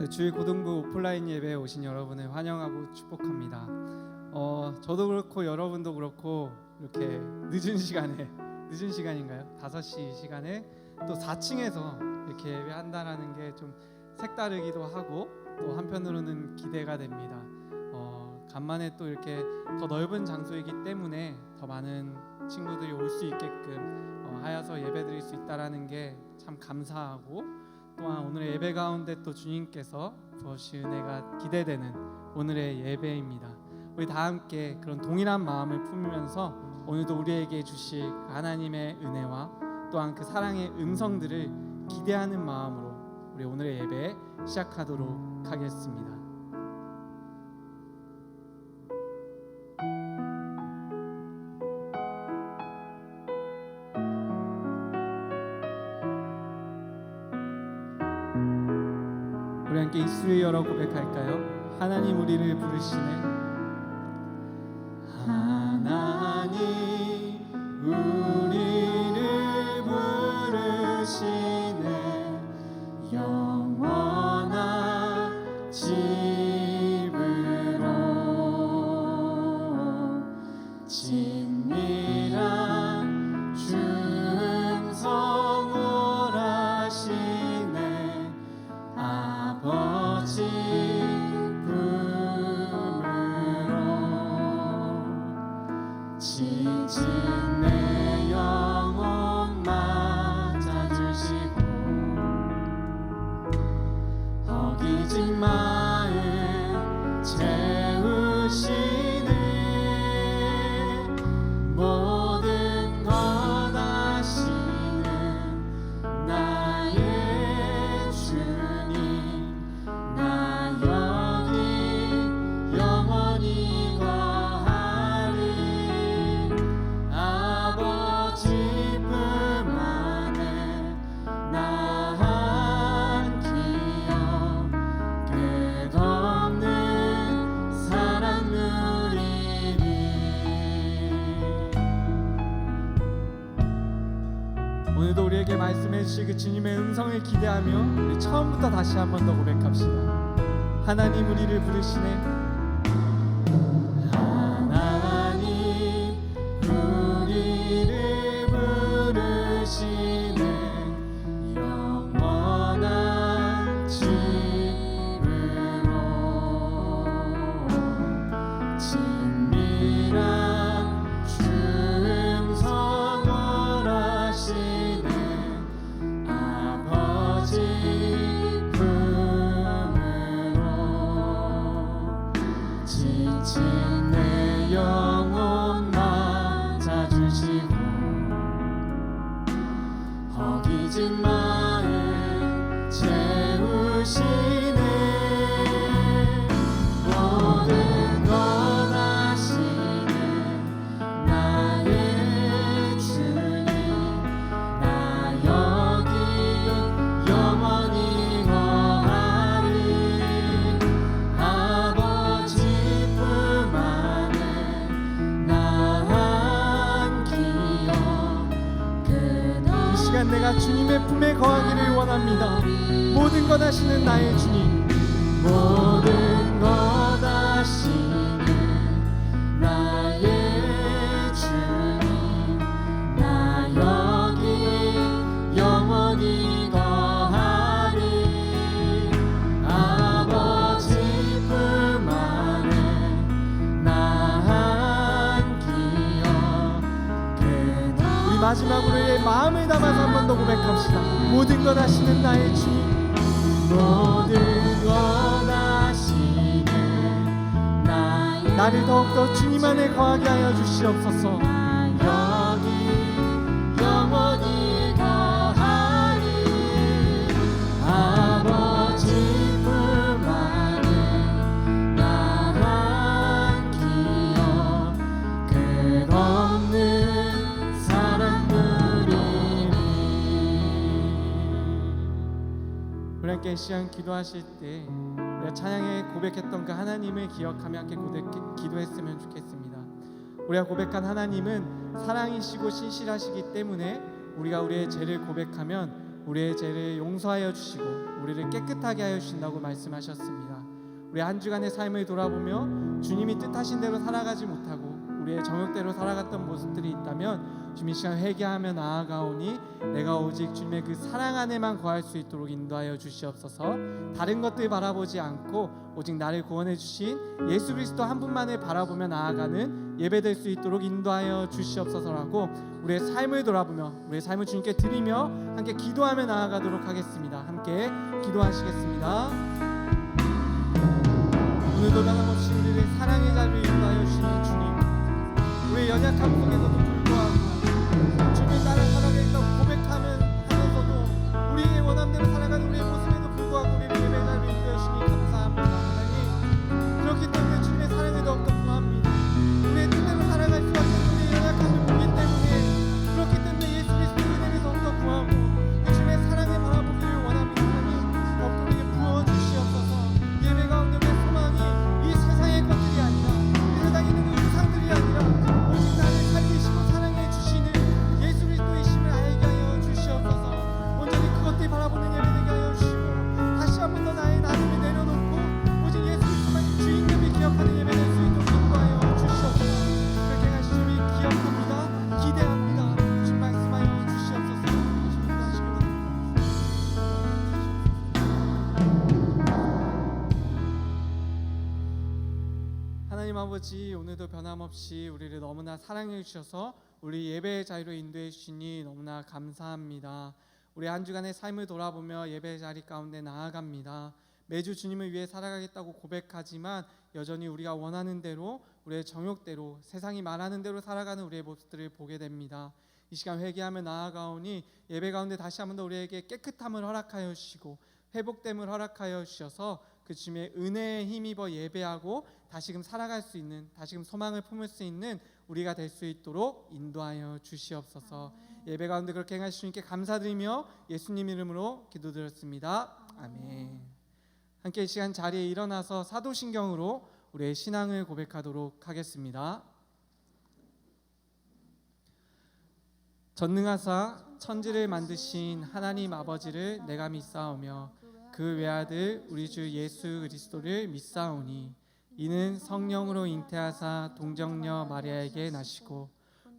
네, 주일 고등부 오프라인 예배에 오신 여러분을 환영하고 축복합니다. 저도 그렇고 여러분도 그렇고 이렇게 늦은 시간인가요? 5시 시간에 또 4층에서 이렇게 예배한다라는 게 좀 색다르기도 하고 또 한편으로는 기대가 됩니다. 간만에 또 이렇게 더 넓은 장소이기 때문에 더 많은 친구들이 올 수 있게끔 하여서 예배드릴 수 있다라는 게 참 감사하고, 또한 오늘의 예배 가운데 또 주님께서 부어주신 은혜가 기대되는 오늘의 예배입니다. 우리 다 함께 그런 동일한 마음을 품으면서 오늘도 우리에게 주실 하나님의 은혜와 또한 그 사랑의 음성들을 기대하는 마음으로 우리 오늘의 예배 시작하도록 하겠습니다. 우리 함께 입술을 열어 고백할까요? 하나님 우리를 부르시네. 하나님 우리를 부르시네. 영원한 집으로 친밀한 주 음성 오라시네. 아버지 품으로 지친 내 영혼 맞아주시고 허기진 마음 채우시네. 모든 것 아시는 나의 주님, 나 여기 영원히 거하리. 아버지 품 안에 나 한 기억 끝없는 사랑 누리리. 오늘도 우리에게 말씀해 주실 그 주님의 음성을 기대하며 우리 처음부터 다시 한 번 더 고백합시다. 하나님 우리를 부르시네. 하나님 우리를 부르시네. 영원한 집으로 친밀한 주 음성 오라시네. 아버지 품으로 지친 내 영혼 맞아주시고 허기진 마음 채우시네. 모든 것 아시는 나의 주님, 나 여기 영원히 거하리. 아버지 품 안에 나 한 기억 이 시간 내가 주님의 품에 거하기를 원합니다. 모든 것 아시는 나의 주님, 모든 것 아시는 나의 주님, 나 여기 영원히 거하리. 아버지 품 안에 나 한 기억 끝없는. 우리 마지막으로 의 마음을 담아서 한 번 더 고백합시다. 모든 것 아시는 나의 주님, 모든 것 아시는 나의 나를 더욱더 주님 안에 거하게 하여 주시옵소서. 여기 영원히 거하리. 아버지 품 안에 나 한 기억 끝없는 사랑 누리리. 우리 함께 시간 기도하실 때 우리가 찬양에 고백했던 그 하나님을 기억하며 함께 기도했으면 좋겠습니다. 우리가 고백한 하나님은 사랑이시고 신실하시기 때문에 우리가 우리의 죄를 고백하면 우리의 죄를 용서하여 주시고 우리를 깨끗하게 하여 주신다고 말씀하셨습니다. 우리 한 주간의 삶을 돌아보며 주님이 뜻하신 대로 살아가지 못하고 우리의 정욕대로 살아갔던 모습들이 있다면 주님 이 시간 회개하며 나아가오니 내가 오직 주님의 그 사랑 안에만 거할 수 있도록 인도하여 주시옵소서. 다른 것들 바라보지 않고 오직 나를 구원해 주신 예수 그리스도 한 분만을 바라보며 나아가는 예배될 수 있도록 인도하여 주시옵소서라고 우리의 삶을 돌아보며 우리의 삶을 주님께 드리며 함께 기도하며 나아가도록 하겠습니다. 함께 기도하시겠습니다. 오늘도 변함없이 우리를 사랑의 자리로 인도하여 주시는 주님, 우리의 연약함 속에서도 불구하고 주님을 따라 살아가겠다고 고백하면서도 우리의 원함대로 살아가는 우리의 모습에도 불구하고 우리를 예배 자리로 인도하여 주시니 감사합니다. 하나님, 그렇기 때문에 주님의 사랑을 더욱더 구합니다. 우리의 뜻대로 살아갈 수 없는 우리의 연약함을 보기 때문에, 그렇기 때문에 예수 그리스도의 은혜를 더욱더 구하고 주님의 사랑을 바라보기를 원합니다. 하나님, 더욱더 우리에게 부어주시옵소서. 예배 가운데 우리의 소망이 이 세상의 것들이 아니라 이 세상에 있는 그 우상들이 아니라 오직 나를 살리시고 사랑해 주시는 예수 그리스도이심을 알게 하여 주시옵소서. 온전히 그것들 바라보는 예배 되게 하여 주시고 다시 한 번 더 나의 나름을 내려놓고 오직 예수 그리스도만 주인님을 기억하는 예배 될 수 있도록 인도하여 주시옵소서. 그렇게 하신 주님 기억합니다. 기대합니다. 주님 말씀하여 주시옵소서. 주님 기도하시기 바랍니다. 하나님 아버지, 오늘도 변함없이 우리를 너무나 사랑해 주셔서 우리 예배의 자리로 인도해 주시니 너무나 감사합니다. 우리 한 주간의 삶을 돌아보며 예배의 자리 가운데 나아갑니다. 매주 주님을 위해 살아가겠다고 고백하지만 여전히 우리가 원하는 대로 우리의 정욕대로 세상이 말하는 대로 살아가는 우리의 모습들을 보게 됩니다. 이 시간 회개하며 나아가오니 예배 가운데 다시 한 번 더 우리에게 깨끗함을 허락하여 주시고 회복됨을 허락하여 주셔서 그 주님의 은혜에 힘입어 예배하고 다시금 살아갈 수 있는, 다시금 소망을 품을 수 있는 우리가 될 수 있도록 인도하여 주시옵소서. 예배 가운데 그렇게 행하신 주님께 감사드리며 예수님 이름으로 기도드렸습니다. 아멘. 함께 이 시간 자리에 일어나서 사도신경으로 우리의 신앙을 고백하도록 하겠습니다. 전능하사 천지를 만드신 하나님 아버지를 내가 믿사오며 그 외아들 우리 주 예수 그리스도를 믿사오니 이는 성령으로 잉태하사 동정녀 마리아에게 나시고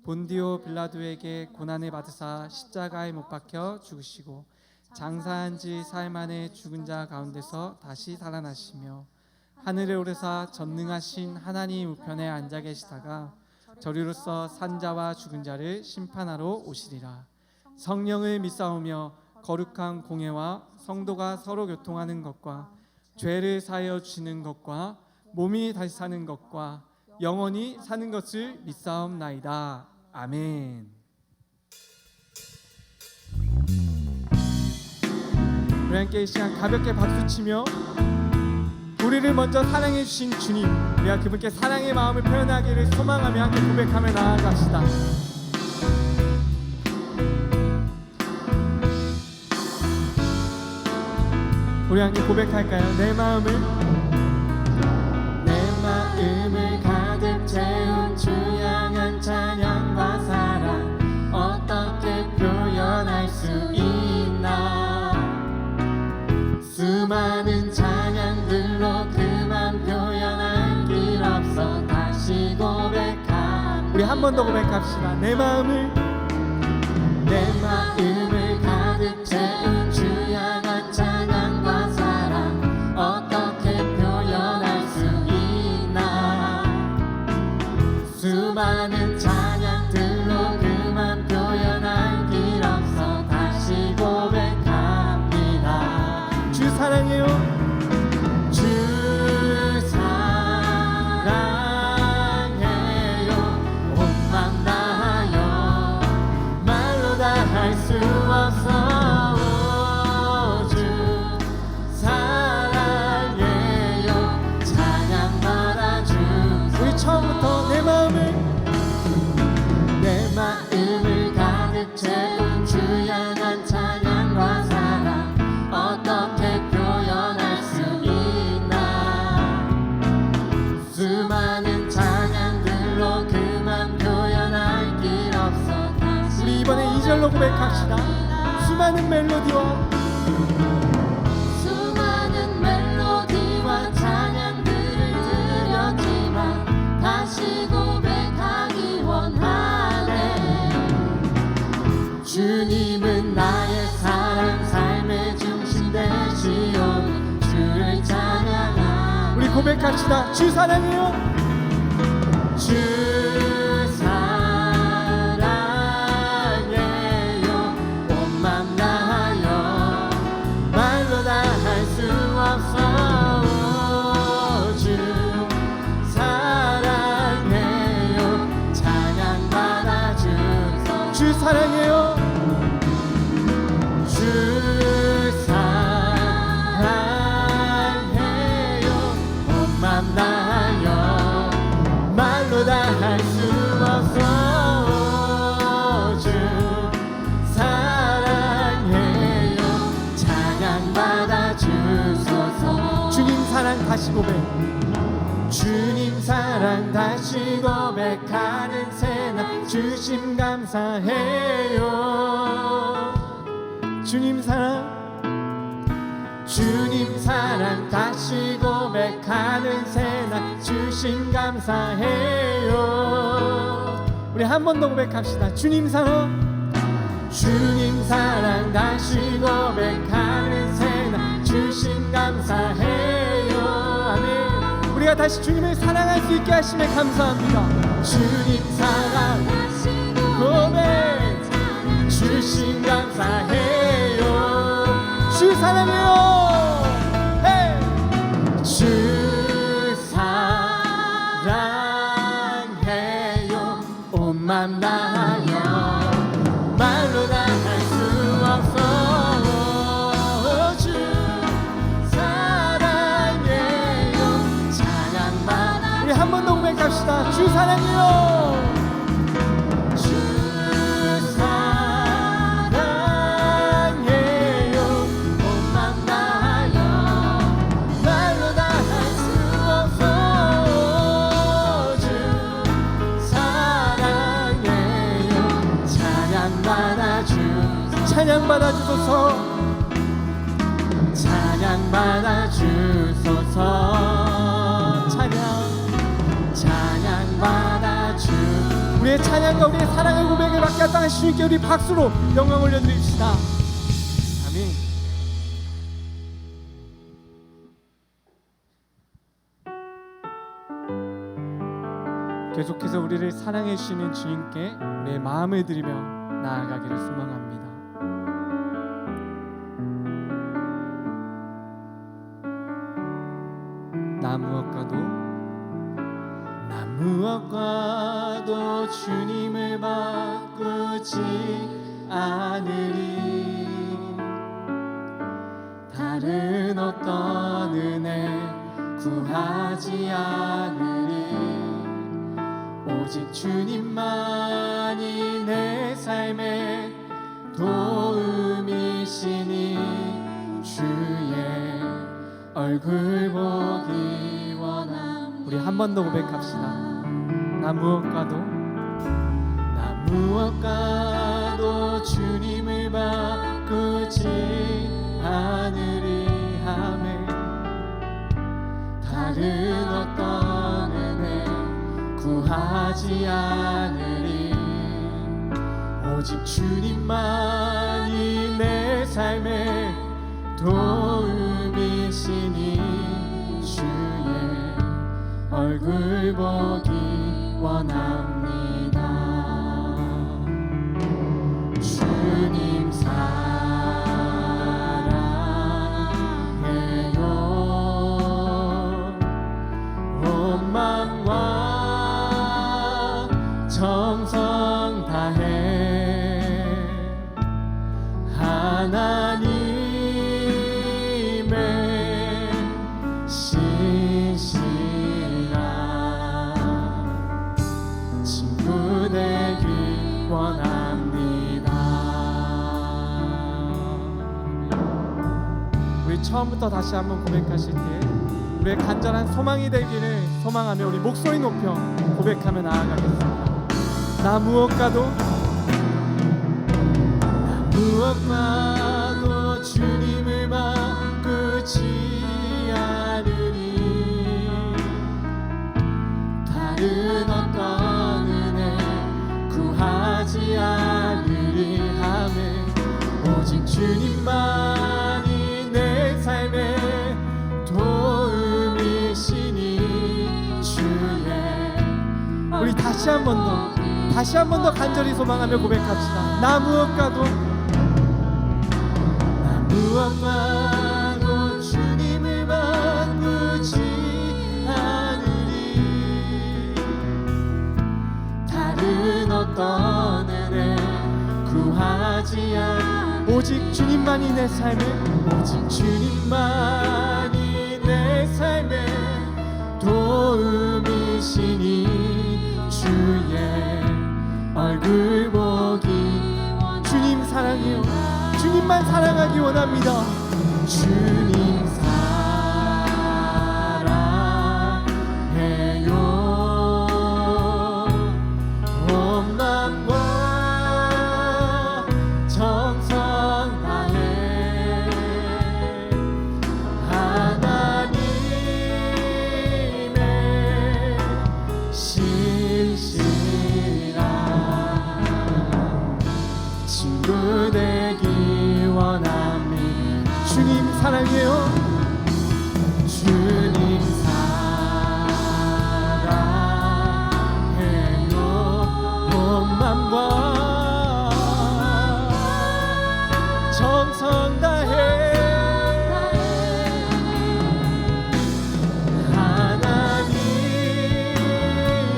본디오 빌라도에게 고난을 받으사 십자가에 못 박혀 죽으시고 장사한 지 사흘 만에 죽은 자 가운데서 다시 살아나시며 하늘에 오르사 전능하신 하나님 우편에 앉아 계시다가 저리로서 산자와 죽은 자를 심판하러 오시리라. 성령을 믿사오며 거룩한 공예와 성도가 서로 교통하는 것과 죄를 사하여 주시는 것과 몸이 다시 사는 것과 영원히 사는 것을 믿사옵나이다. 아멘. 우리 함께 이 시간 가볍게 박수치며 우리를 먼저 사랑해 주신 주님, 우리가 그분께 사랑의 마음을 표현하기를 소망하며 함께 고백하며 나아갑시다. 우리 함께 고백할까요? 내 마음을 가득 채운 주 향한 찬양과 사랑 어떻게 표현할 수 있나. 수많은 찬양들로 그만 표현할 길 없어 다시 고백함. 우리 한 번 더 고백합시다. 내 마음을 가득 채운 주 향한 찬양과 사랑 어떻게 표현할 수 있나. 수많은 찬양들로 그만 표현할 길 없어 다시 고백합니다. 주 사랑해요. 주 사랑해요. 온 맘 다하여 멜로디와 수많은 멜로디와 찬양들을 드렸지만 다시 고백하기 원하네. 주님은 나의 사랑 삶의 중심 되시오. 주를 찬양하네. 우리 고백합시다. 주 사랑해요. 주 사랑해요. 온 맘 다하여 말로 다 할 수 없어. 주 사랑해요. 찬양 받아 주소서. 주 사랑해요. 주 사랑해요. 온 맘 다하여 말로 다 할 수 없어. 주 사랑해요. 찬양 받아 주소서. 주님 사랑 다시 고백. 주님 사랑 다시 고백하는 새날 주심 감사해요. 주님 사랑 주님 사랑 다시 고백하는 새날 주심 감사해요. 우리 한 번 더 고백합시다. 주님 사랑 주님 사랑 다시 고백하는 새날 주심 감사해요. 아멘. 우리가 다시 주님을 사랑할 수 있게 하심에 감사합니다. 주님 사랑 다시 고백 주심 감사해요. 주 사랑해요. 헤이. 주 사랑해요. 온 맘 다하여 말로 다 할 수 없어. 주 사랑해요. 찬양 받아. 우리 한 번 더 고백합시다. 주 사랑해요. 주 사랑해요. 온 맘 다하여 말로 다 할 수 없어. 주 사랑해요. 찬양 받아 주소서. 찬양 받아 주소서. 찬양 받아 주소서. 찬양 받아 주. 우리의 찬양과 우리의 사랑의 고백을 받게 하신 주님께 우리 박수로 영광 올려드립시다. 아멘. 계속해서 우리를 사랑해 주시는 주님께 우리의 마음을 드리며 나아가기를 소망합니다. 나 무엇과도 주님을 바꾸지 않으리. 다른 어떤 은혜 구하지 않으리. 오직 주님만이 내 삶의 도움이시니 주의 얼굴 보기 원합니다. 우리 한 번 더 고백합시다. 나 무엇과도 주님을 바꾸지 않으리. 아멘. 다른 어떤 은혜 구하지 않으리. 오직 주님만이 내 삶의 도움이시니 주의 얼굴 보기 원합니다. 주님 사랑해요. 온 맘과 정성 다해 하나님의 신실한 친구 되기 원합니다. 우리 처음부터 다시 한번 고백하실 때 우리의 간절한 소망이 되기를 소망하며 우리 목소리 높여 고백하며 나아가겠습니다. 나 무엇과도 무엇과도 다시 한 번 더 간절히 소망하며 고백합시다. 나 무엇과도 주님을 바꾸지 않으리. 다른 어떤 은혜 구하지 않 오직 주님만이 내 삶을 오직 주님만이 내 삶의 도움이시니 주의 얼굴 보기 주님 사랑해요. 주님만 사랑하기 원합니다. 주님 사랑해요. 온 맘과 정성 다해 하나님의 신실한 친구 되기 원합니다. 주님 사랑해요. 주님 사랑해요. 온 맘과 정성 다해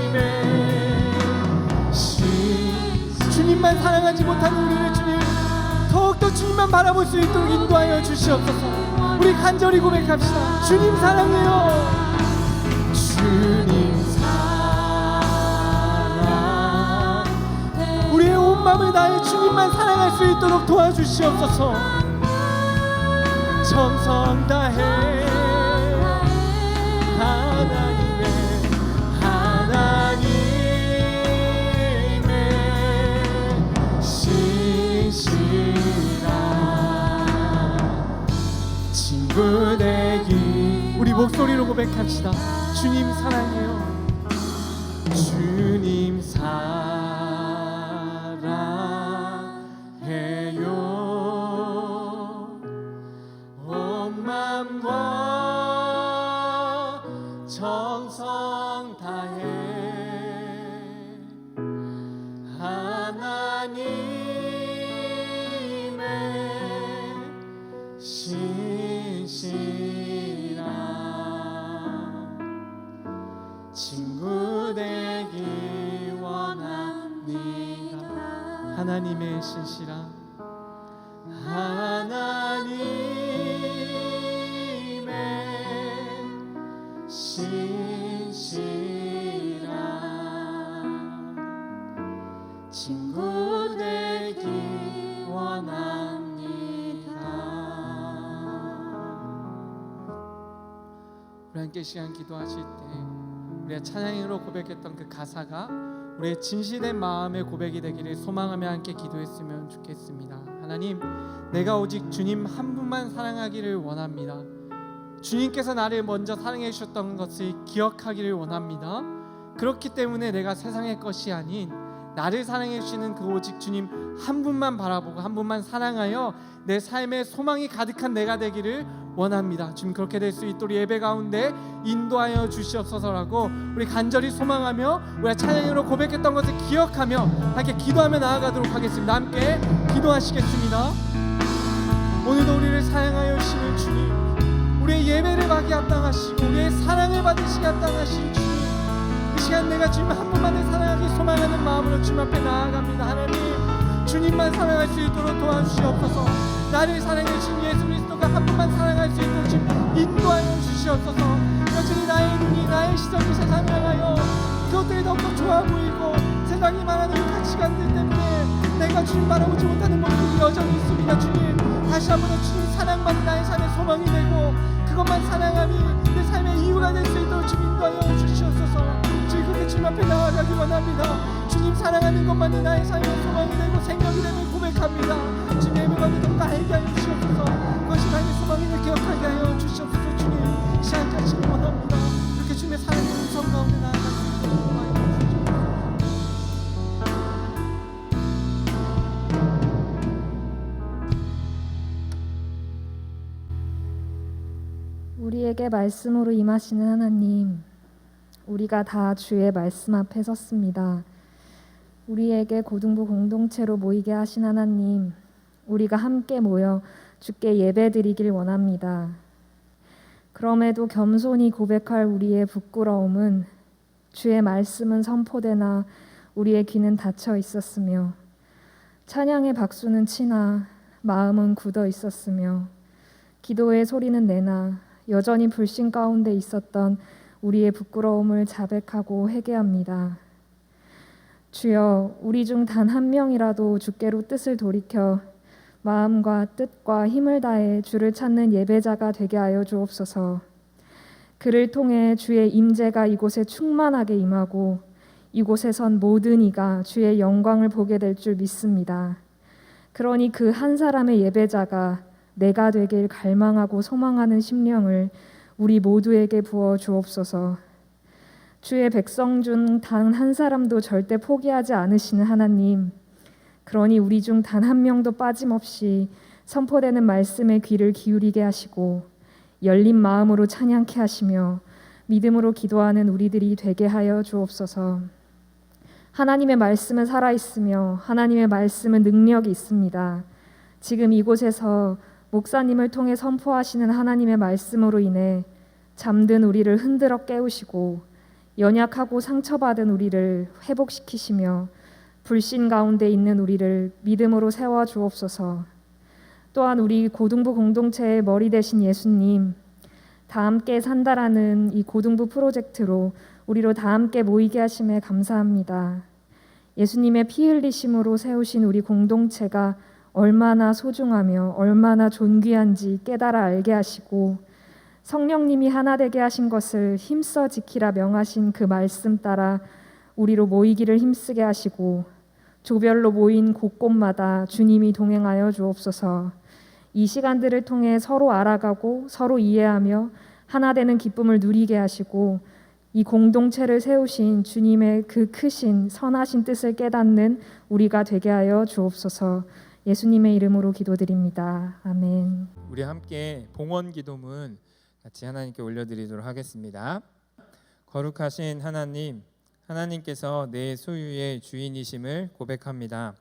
하나님의 주님만 사랑하지 못하는 우리를 주님 더욱더 주님만 바라볼 수 있도록 인도하여 주시옵소서. 우리 간절히 고백합시다. 주님 사랑해요. 주님 사랑해요. 우리의 온 마음을 다해 주님만 사랑할 수 있도록 도와주시옵소서. 정성 다해 하나님의 신실한 친구 되기 우리 목소리로 고백합시다. 주님 사랑해요. 주님 사랑해요. 온 맘과 정성 다해 하나님의 신실한 친구 되기 원합니다. 하나님의 신실한 하나님의 신실한 친구 되기 원합니다. 우리 함께 시간 기도하실 때 우리가 찬양으로 고백했던 그 가사가 우리의 진실된 마음의 고백이 되기를 소망하며 함께 기도했으면 좋겠습니다. 하나님, 내가 오직 주님 한 분만 사랑하기를 원합니다. 주님께서 나를 먼저 사랑해 주셨던 것을 기억하기를 원합니다. 그렇기 때문에 내가 세상의 것이 아닌 나를 사랑해 주시는 그 오직 주님 한 분만 바라보고 한 분만 사랑하여 내 삶에 소망이 가득한 내가 되기를 원합니다. 주님, 그렇게 될 수 있도록 예배 가운데 인도하여 주시옵소서라고 우리 간절히 소망하며 우리가 찬양으로 고백했던 것을 기억하며 함께 기도하며 나아가도록 하겠습니다. 함께 기도하시겠습니다. 오늘도 우리를 사랑하여 주시는 주님, 우리의 예배를 받기 합당하시고 우리의 사랑을 받으시기 합당하신 주님, 이 시간 내가 주님 한 분만을 사랑하기 소망하는 마음으로 주님 앞에 나아갑니다. 하나님, 주님만 사랑할 수 있도록 도와주시옵소서. 나를 사랑해 주신 예수 그리스도가 한 분만 사랑할 수 있도록 주님 인도하여 주시옵소서. 여전히 나의 눈이 나의 시선이 세상을 향하여 그것들이 더욱더 좋아 보이고 세상이 말하는 그 가치관들 때문에 내가 주님 바라보지 못하는 모습이 여전히 있습니다. 주님, 다시 한번 주님 사랑만 나의 삶의 소망이 되고 그것만 사랑함이 내 삶의 이유가 될 수 있도록 주님 인도하여 주시옵소서. 주님, 그렇게 주님 앞에 나아가기 원합니다. 주님 사랑하는 것만이 나의 삶의 소망이 되고 생명이 되는 고백합니다. 주님, 예배 가운데 다 알게 하여 주시옵소서. 그것이 나의 소망을 기억하게 하여 주시옵소서. 주님, 시간 자신을 원합니다. 그렇게 주님의 사랑의 음성 가운데 나아갈 수 있도록 도와주시옵소서. 우리에게 말씀으로 임하시는 하나님, 우리가 다 주의 말씀 앞에 섰습니다. 우리에게 고등부 공동체로 모이게 하신 하나님, 우리가 함께 모여 주께 예배드리길 원합니다. 그럼에도 겸손히 고백할 우리의 부끄러움은 주의 말씀은 선포되나 우리의 귀는 닫혀 있었으며 찬양의 박수는 치나 마음은 굳어 있었으며 기도의 소리는 내나 여전히 불신 가운데 있었던 우리의 부끄러움을 자백하고 회개합니다. 주여, 우리 중 단 한 명이라도 주께로 뜻을 돌이켜 마음과 뜻과 힘을 다해 주를 찾는 예배자가 되게 하여 주옵소서. 그를 통해 주의 임재가 이곳에 충만하게 임하고 이곳에선 모든 이가 주의 영광을 보게 될 줄 믿습니다. 그러니 그 한 사람의 예배자가 내가 되길 갈망하고 소망하는 심령을 우리 모두에게 부어 주옵소서. 주의 백성 중 단 한 사람도 절대 포기하지 않으시는 하나님, 그러니 우리 중 단 한 명도 빠짐없이 선포되는 말씀에 귀를 기울이게 하시고 열린 마음으로 찬양케 하시며 믿음으로 기도하는 우리들이 되게 하여 주옵소서. 하나님의 말씀은 살아있으며 하나님의 말씀은 능력이 있습니다. 지금 이곳에서 목사님을 통해 선포하시는 하나님의 말씀으로 인해 잠든 우리를 흔들어 깨우시고 연약하고 상처받은 우리를 회복시키시며 불신 가운데 있는 우리를 믿음으로 세워 주옵소서. 또한 우리 고등부 공동체의 머리 되신 예수님, 다 함께 산다라는 이 고등부 프로젝트로 우리로 다 함께 모이게 하심에 감사합니다. 예수님의 피 흘리심으로 세우신 우리 공동체가 얼마나 소중하며 얼마나 존귀한지 깨달아 알게 하시고 성령님이 하나 되게 하신 것을 힘써 지키라 명하신 그 말씀 따라 우리로 모이기를 힘쓰게 하시고 조별로 모인 곳곳마다 주님이 동행하여 주옵소서. 이 시간들을 통해 서로 알아가고 서로 이해하며 하나 되는 기쁨을 누리게 하시고 이 공동체를 세우신 주님의 그 크신 선하신 뜻을 깨닫는 우리가 되게 하여 주옵소서. 예수님의 이름으로 기도드립니다. 아멘. 우리 함께 봉헌 기도문 같이 하나님께 올려드리도록 하겠습니다. 거룩하신 하나님, 하나님께서 내 소유의 주인이심을 고백합니다.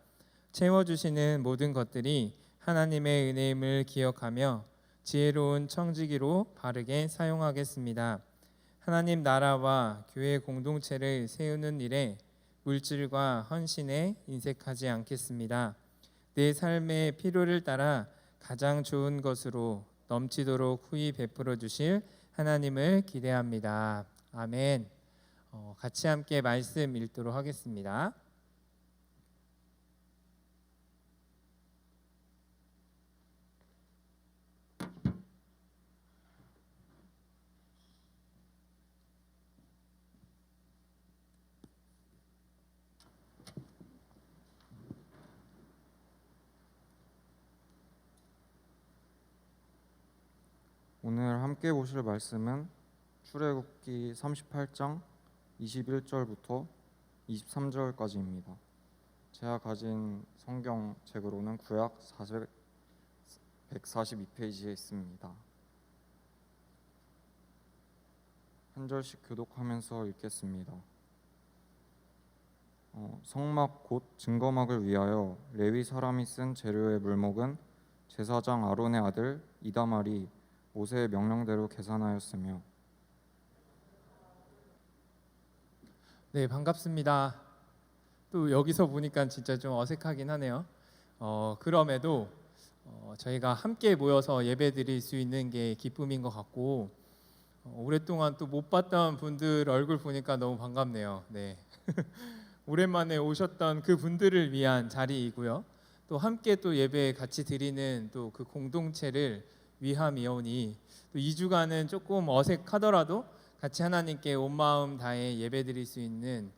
채워주시는 모든 것들이 하나님의 은혜임을 기억하며 지혜로운 청지기로 바르게 사용하겠습니다. 하나님 나라와 교회 공동체를 세우는 일에 물질과 헌신에 인색하지 않겠습니다. 내 삶의 필요를 따라 가장 좋은 것으로 넘치도록 후히 베풀어 주실 하나님을 기대합니다. 아멘. 같이 함께 말씀 읽도록 하겠습니다. 오늘 함께 보실 말씀은 출애굽기 38장 21절부터 23절까지입니다. 제가 가진 성경책으로는 구약 142페이지에 있습니다. 한 절씩 교독하면서 읽겠습니다. 성막 곧 증거막을 위하여 레위 사람이 쓴 재료의 물목은 제사장 아론의 아들 이다말이 모세의 명령대로 계산하였으며. 네, 반갑습니다. 또 여기서 보니까 진짜 좀 어색하긴 하네요. 그럼에도 저희가 함께 모여서 예배드릴 수 있는 게 기쁨인 것 같고 오랫동안 또 못 봤던 분들 얼굴 보니까 너무 반갑네요. 네. 오랜만에 오셨던 그 분들을 위한 자리이고요. 또 함께 또 예배 같이 드리는 또 그 공동체를 위함이오니 또 2주간은 조금 어색하더라도 같이 하나님께 온 마음 다해 예배드릴 수 있는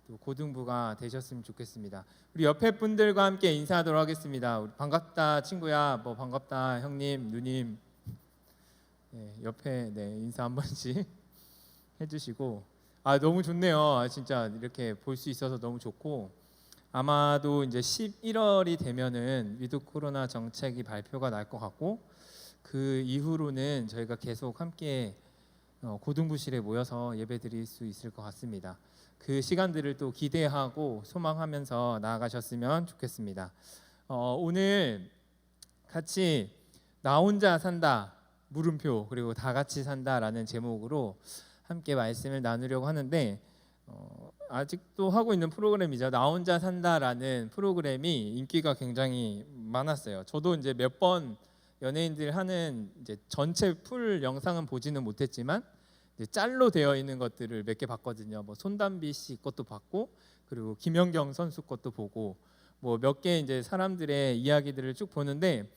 또 고등부가 되셨으면 좋겠습니다. 우리 옆에 분들과 함께 인사하도록 하겠습니다. 우리 반갑다 친구야, 뭐 반갑다 형님, 누님. 네, 옆에 인사 한 번씩 해주시고 너무 좋네요. 진짜 이렇게 볼 수 있어서 너무 좋고 아마도 이제 11월이 되면은 위드 코로나 정책이 발표가 날 것 같고 그 이후로는 저희가 계속 함께 고등부실에 모여서 예배드릴 수 있을 것 같습니다. 그 시간들을 또 기대하고 소망하면서 나아가셨으면 좋겠습니다. 오늘 같이 나 혼자 산다 물음표 그리고 다 같이 산다라는 제목으로 함께 말씀을 나누려고 하는데 아직도 하고 있는 프로그램이죠. 나 혼자 산다라는 프로그램이 인기가 굉장히 많았어요. 저도 이제 몇 번 연예인들 하는 이제 전체 풀 영상은 보지는 못했지만 이제 짤로 되어 있는 것들을 몇 개 봤거든요. 뭐 손담비 씨 것도 봤고 그리고 김연경 선수 것도 보고 뭐 몇 개 이제 사람들의 이야기들을 쭉 보는데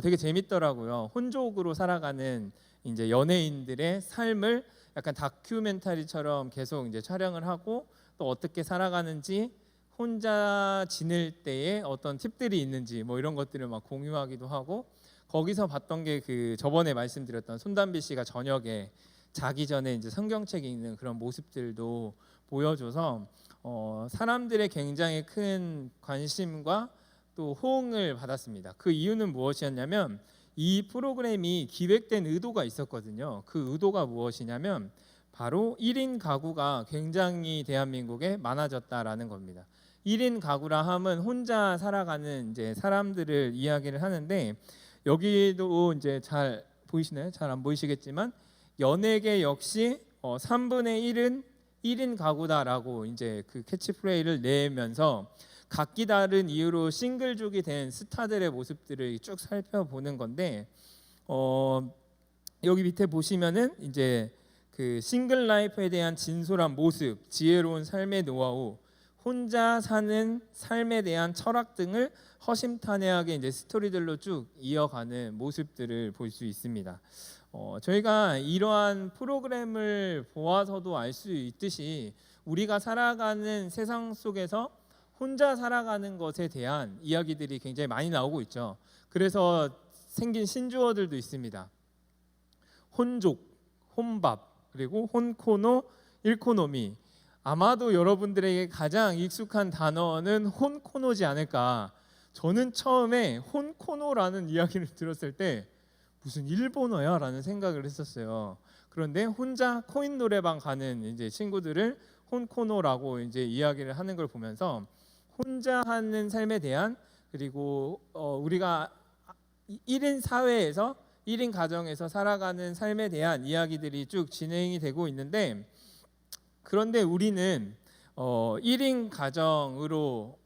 되게 재밌더라고요. 혼족으로 살아가는 이제 연예인들의 삶을 약간 다큐멘터리처럼 계속 이제 촬영을 하고 또 어떻게 살아가는지 혼자 지낼 때에 어떤 팁들이 있는지 뭐 이런 것들을 막 공유하기도 하고 거기서 봤던 게 그 저번에 말씀드렸던 손담비 씨가 저녁에 자기 전에 이제 성경책 읽는 그런 모습들도 보여줘서 사람들의 굉장히 큰 관심과 또 호응을 받았습니다. 그 이유는 무엇이었냐면 이 프로그램이 기획된 의도가 있었거든요. 그 의도가 무엇이냐면 바로 1인 가구가 굉장히 대한민국에 많아졌다라는 겁니다. 1인 가구라 함은 혼자 살아가는 이제 사람들을 이야기를 하는데 여기도 이제 잘 보이시나요? 잘 안 보이시겠지만 연예계 역시 3분의 1은 1인 가구다라고 이제 그 캐치프레이를 내면서 각기 다른 이유로 싱글족이 된 스타들의 모습들을 쭉 살펴보는 건데 여기 밑에 보시면은 이제 그 싱글 라이프에 대한 진솔한 모습, 지혜로운 삶의 노하우, 혼자 사는 삶에 대한 철학 등을 허심탄회하게 이제 스토리들로 쭉 이어가는 모습들을 볼 수 있습니다. 저희가 이러한 프로그램을 보아서도 알 수 있듯이 우리가 살아가는 세상 속에서 혼자 살아가는 것에 대한 이야기들이 굉장히 많이 나오고 있죠. 그래서 생긴 신조어들도 있습니다. 혼족, 혼밥, 그리고 혼코노, 일코노미. 아마도 여러분들에게 가장 익숙한 단어는 혼코노지 않을까. 저는 처음에 혼코노라는 이야기를 들었을 때 무슨 일본어야? 라는 생각을 했었어요. 그런데 혼자 코인 노래방 가는 이제 친구들을 혼코노라고 이제 이야기를 하는 걸 보면서 혼자 하는 삶에 대한 그리고 우리가 1인 사회에서 1인 가정에서 살아가는 삶에 대한 이야기들이 쭉 진행이 되고 있는데 그런데 우리는 1인 가정으로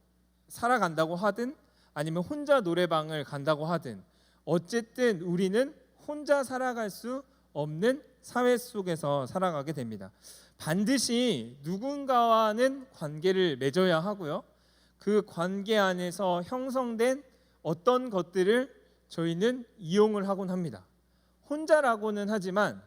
살아간다고 하든 아니면 혼자 노래방을 간다고 하든 어쨌든 우리는 혼자 살아갈 수 없는 사회 속에서 살아가게 됩니다. 반드시 누군가와는 관계를 맺어야 하고요. 그 관계 안에서 형성된 어떤 것들을 저희는 이용을 하곤 합니다. 혼자라고는 하지만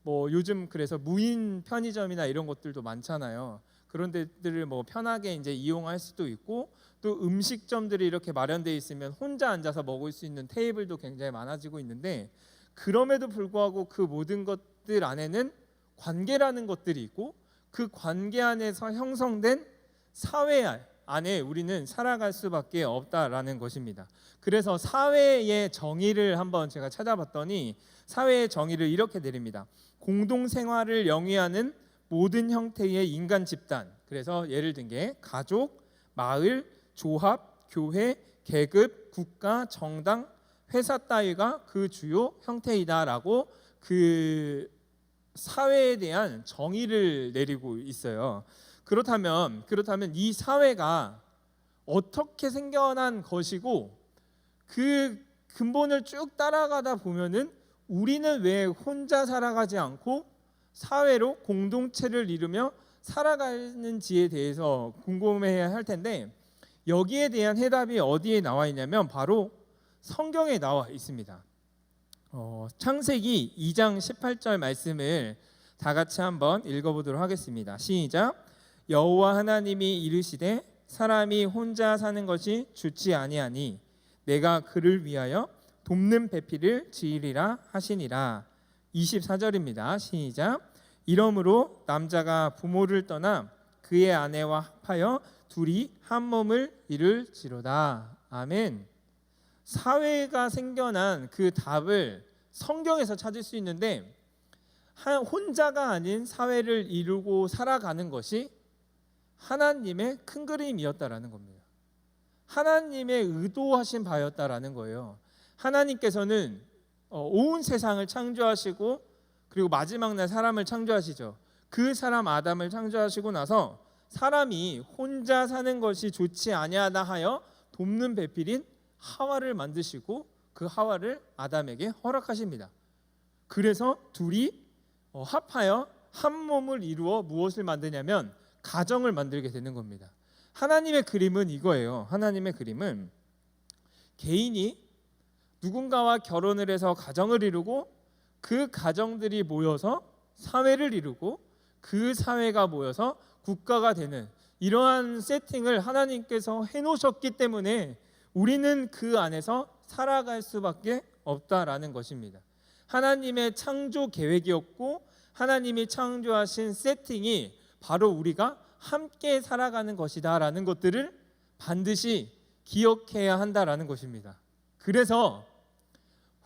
뭐 요즘 그래서 무인 편의점이나 이런 것들도 많잖아요. 그런 데들을 뭐 편하게 이제 이용할 수도 있고 또 음식점들이 이렇게 마련되어 있으면 혼자 앉아서 먹을 수 있는 테이블도 굉장히 많아지고 있는데 그럼에도 불구하고 그 모든 것들 안에는 관계라는 것들이 있고 그 관계 안에서 형성된 사회 안에 우리는 살아갈 수밖에 없다라는 것입니다. 그래서 사회의 정의를 한번 제가 찾아봤더니 사회의 정의를 이렇게 내립니다. 공동생활을 영위하는 모든 형태의 인간 집단. 그래서 예를 든 게 가족, 마을, 조합, 교회, 계급, 국가, 정당, 회사 따위가 그 주요 형태이다라고 그 사회에 대한 정의를 내리고 있어요. 그렇다면 이 사회가 어떻게 생겨난 것이고 그 근본을 쭉 따라가다 보면은 우리는 왜 혼자 살아가지 않고 사회로 공동체를 이루며 살아가는지에 대해서 궁금해야 할 텐데 여기에 대한 해답이 어디에 나와 있냐면 바로 성경에 나와 있습니다. 창세기 2장 18절 말씀을 다 같이 한번 읽어보도록 하겠습니다. 시작. 여호와 하나님이 이르시되 사람이 혼자 사는 것이 좋지 아니하니 내가 그를 위하여 돕는 배필을 지으리라 하시니라. 24절입니다. 시작. 이러므로 남자가 부모를 떠나 그의 아내와 합하여 둘이 한 몸을 이룰지로다. 아멘. 사회가 생겨난 그 답을 성경에서 찾을 수 있는데 혼자가 아닌 사회를 이루고 살아가는 것이 하나님의 큰 그림이었다라는 겁니다. 하나님의 의도하신 바였다라는 거예요. 하나님께서는 온 세상을 창조하시고 그리고 마지막 날 사람을 창조하시죠. 그 사람 아담을 창조하시고 나서 사람이 혼자 사는 것이 좋지 아니하다 하여 돕는 배필인 하와를 만드시고 그 하와를 아담에게 허락하십니다. 그래서 둘이 합하여 한 몸을 이루어 무엇을 만드냐면 가정을 만들게 되는 겁니다. 하나님의 그림은 이거예요. 하나님의 그림은 개인이 누군가와 결혼을 해서 가정을 이루고 그 가정들이 모여서 사회를 이루고 그 사회가 모여서 국가가 되는 이러한 세팅을 하나님께서 해놓으셨기 때문에 우리는 그 안에서 살아갈 수밖에 없다라는 것입니다. 하나님의 창조 계획이었고 하나님이 창조하신 세팅이 바로 우리가 함께 살아가는 것이다라는 것들을 반드시 기억해야 한다라는 것입니다. 그래서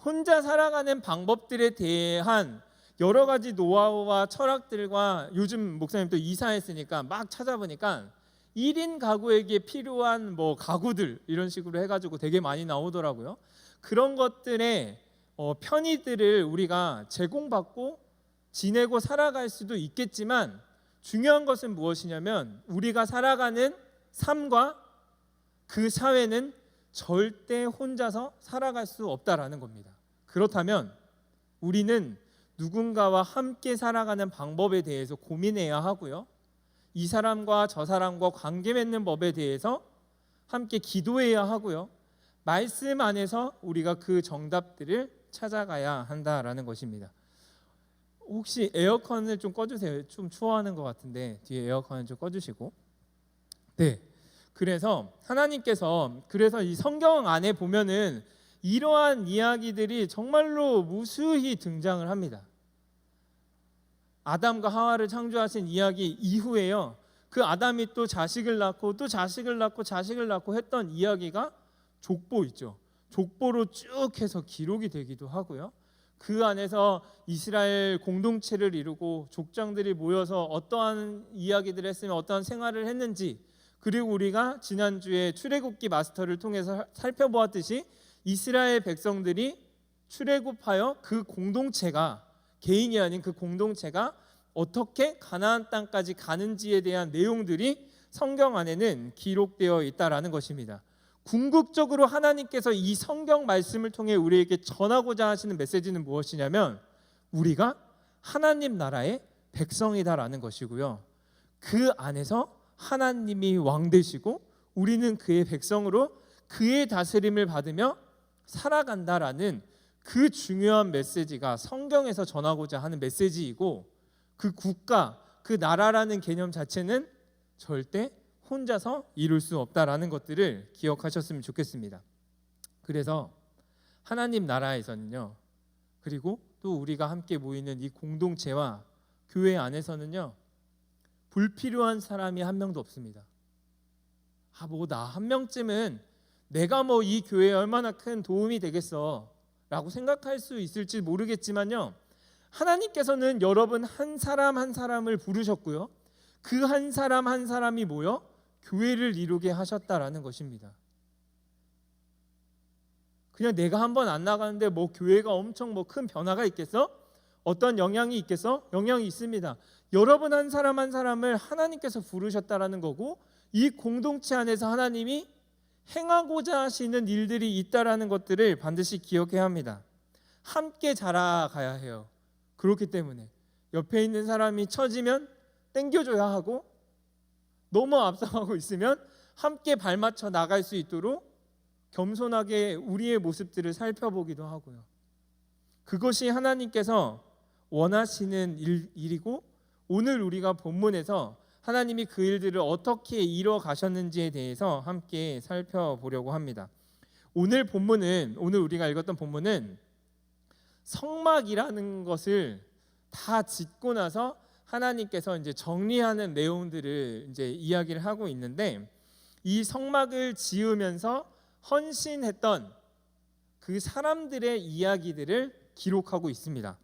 혼자 살아가는 방법들에 대한 여러 가지 노하우와 철학들과 요즘 목사님도 이사했으니까 막 찾아보니까 1인 가구에게 필요한 가구들 이런 식으로 해가지고 되게 많이 나오더라고요. 그런 것들의 편의들을 우리가 제공받고 지내고 살아갈 수도 있겠지만 중요한 것은 무엇이냐면 우리가 살아가는 삶과 그 사회는 절대 혼자서 살아갈 수 없다라는 겁니다. 그렇다면 우리는 누군가와 함께 살아가는 방법에 대해서 고민해야 하고요. 이 사람과 저 사람과 관계 맺는 법에 대해서 함께 기도해야 하고요. 말씀 안에서 우리가 그 정답들을 찾아가야 한다라는 것입니다. 혹시 에어컨을 좀 꺼주세요. 좀 추워하는 것 같은데 뒤에 에어컨을 좀 꺼주시고. 네. 그래서 하나님께서 그래서 이 성경 안에 보면은 이러한 이야기들이 정말로 무수히 등장을 합니다. 아담과 하와를 창조하신 이야기 이후에요. 그 아담이 또 자식을 낳고 또 자식을 낳고 자식을 낳고 했던 이야기가 족보 있죠. 족보로 쭉 해서 기록이 되기도 하고요. 그 안에서 이스라엘 공동체를 이루고 족장들이 모여서 어떠한 이야기들을 했으면 어떠한 생활을 했는지 그리고 우리가 지난주에 출애굽기 마스터를 통해서 살펴보았듯이 이스라엘 백성들이 출애굽하여 그 공동체가 개인이 아닌 그 공동체가 어떻게 가나안 땅까지 가는지에 대한 내용들이 성경 안에는 기록되어 있다라는 것입니다. 궁극적으로 하나님께서 이 성경 말씀을 통해 우리에게 전하고자 하시는 메시지는 무엇이냐면 우리가 하나님 나라의 백성이다라는 것이고요. 그 안에서 하나님이 왕 되시고 우리는 그의 백성으로 그의 다스림을 받으며 살아간다라는 그 중요한 메시지가 성경에서 전하고자 하는 메시지이고 그 국가, 그 나라라는 개념 자체는 절대 혼자서 이룰 수 없다라는 것들을 기억하셨으면 좋겠습니다. 그래서 하나님 나라에서는요. 그리고 또 우리가 함께 모이는 이 공동체와 교회 안에서는요. 불필요한 사람이 한 명도 없습니다. 나 한 명쯤은 내가 이 교회에 얼마나 큰 도움이 되겠어 라고 생각할 수 있을지 모르겠지만요. 하나님께서는 여러분 한 사람 한 사람을 부르셨고요. 그 한 사람 한 사람이 모여 교회를 이루게 하셨다라는 것입니다. 그냥 내가 한번 안 나가는데 교회가 엄청 큰 변화가 있겠어? 어떤 영향이 있겠어? 영향이 있습니다. 여러분 한 사람 한 사람을 하나님께서 부르셨다라는 거고 이 공동체 안에서 하나님이 행하고자 하시는 일들이 있다라는 것들을 반드시 기억해야 합니다. 함께 자라가야 해요. 그렇기 때문에 옆에 있는 사람이 처지면 땡겨줘야 하고 너무 앞서가고 있으면 함께 발맞춰 나갈 수 있도록 겸손하게 우리의 모습들을 살펴보기도 하고요. 그것이 하나님께서 원하시는 일이고 오늘 우리가 본문에서 하나님이 그 일들을 어떻게 이뤄 가셨는지에 대해서 함께 살펴보려고 합니다. 오늘 우리가 읽었던 본문은 성막이라는 것을 다 짓고 나서 하나님께서 이제 정리하는 내용들을 이제 이야기를 하고 있는데 이 성막을 지으면서 헌신했던 그 사람들의 이야기들을 기록하고 있습니다.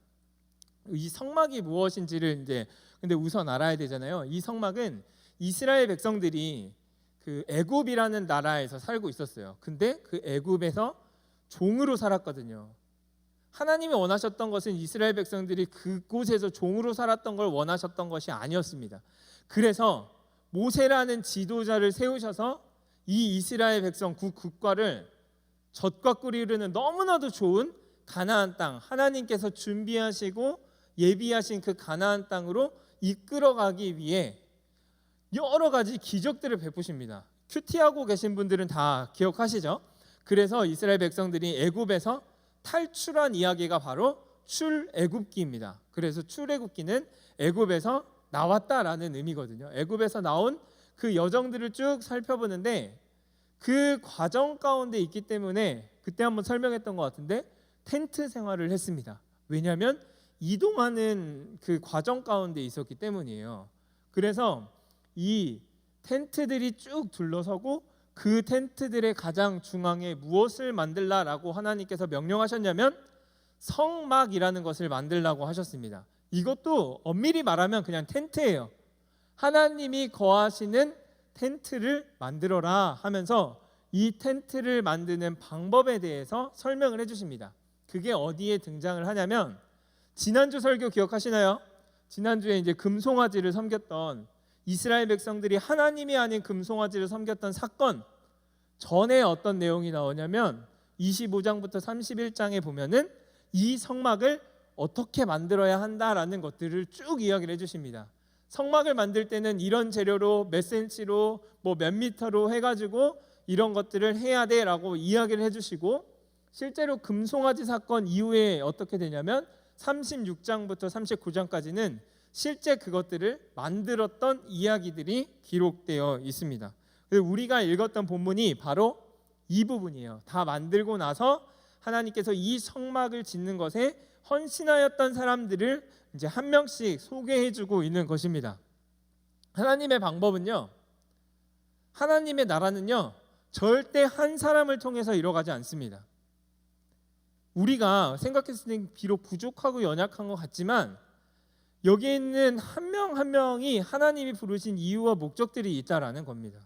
이 성막이 무엇인지를 이제 근데 우선 알아야 되잖아요. 이 성막은 이스라엘 백성들이 그 애굽이라는 나라에서 살고 있었어요. 근데 그 애굽에서 종으로 살았거든요. 하나님이 원하셨던 것은 이스라엘 백성들이 그곳에서 종으로 살았던 걸 원하셨던 것이 아니었습니다. 그래서 모세라는 지도자를 세우셔서 이 이스라엘 백성 국가를 젖과 꿀이 흐르는 너무나도 좋은 가나안 땅, 하나님께서 준비하시고 예비하신 그 가나안 땅으로 이끌어가기 위해 여러 가지 기적들을 베푸십니다. 큐티하고 계신 분들은 다 기억하시죠? 그래서 이스라엘 백성들이 애굽에서 탈출한 이야기가 바로 출애굽기입니다. 그래서 출애굽기는 애굽에서 나왔다라는 의미거든요. 애굽에서 나온 그 여정들을 쭉 살펴보는데 그 과정 가운데 있기 때문에 그때 한번 설명했던 것 같은데 텐트 생활을 했습니다. 왜냐하면 이동하는 그 과정 가운데 있었기 때문이에요. 그래서 이 텐트들이 쭉 둘러서고 그 텐트들의 가장 중앙에 무엇을 만들라라고 하나님께서 명령하셨냐면 성막이라는 것을 만들라고 하셨습니다. 이것도 엄밀히 말하면 그냥 텐트예요. 하나님이 거하시는 텐트를 만들어라 하면서 이 텐트를 만드는 방법에 대해서 설명을 해주십니다. 그게 어디에 등장을 하냐면 지난주 설교 기억하시나요? 지난주에 이제 금송아지를 섬겼던 이스라엘 백성들이 하나님이 아닌 금송아지를 섬겼던 사건 전에 어떤 내용이 나오냐면 25장부터 31장에 보면은 이 성막을 어떻게 만들어야 한다라는 것들을 쭉 이야기를 해주십니다. 성막을 만들 때는 이런 재료로 몇 센치로 뭐 몇 미터로 해가지고 이런 것들을 해야 돼라고 이야기를 해주시고 실제로 금송아지 사건 이후에 어떻게 되냐면 36장부터 39장까지는 실제 그것들을 만들었던 이야기들이 기록되어 있습니다. 우리가 읽었던 본문이 바로 이 부분이에요. 다 만들고 나서 하나님께서 이 성막을 짓는 것에 헌신하였던 사람들을 이제 한 명씩 소개해주고 있는 것입니다. 하나님의 방법은요, 하나님의 나라는요, 절대 한 사람을 통해서 이뤄가지 않습니다. 우리가 생각했을 때 비록 부족하고 연약한 것 같지만 여기에 있는 한 명 한 명이 하나님이 부르신 이유와 목적들이 있다라는 겁니다.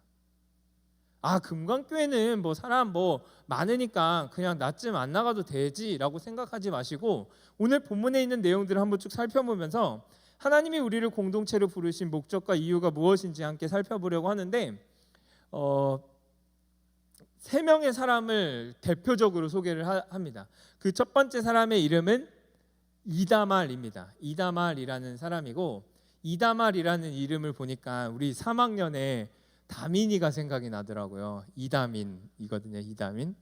아, 금강교회는 뭐 사람 뭐 많으니까 그냥 나쯤 안 나가도 되지라고 생각하지 마시고 오늘 본문에 있는 내용들을 한번 쭉 살펴보면서 하나님이 우리를 공동체로 부르신 목적과 이유가 무엇인지 함께 살펴보려고 하는데 세 명의 사람을 대표적으로 소개를 합니다. 그 첫 번째 사람의 이름은 이다말입니다. 이다말이라는 사람이고 이다말이라는 이름을 보니까 우리 3학년에 다민이가 생각이 나더라고요. 이다민이거든요. 이다민.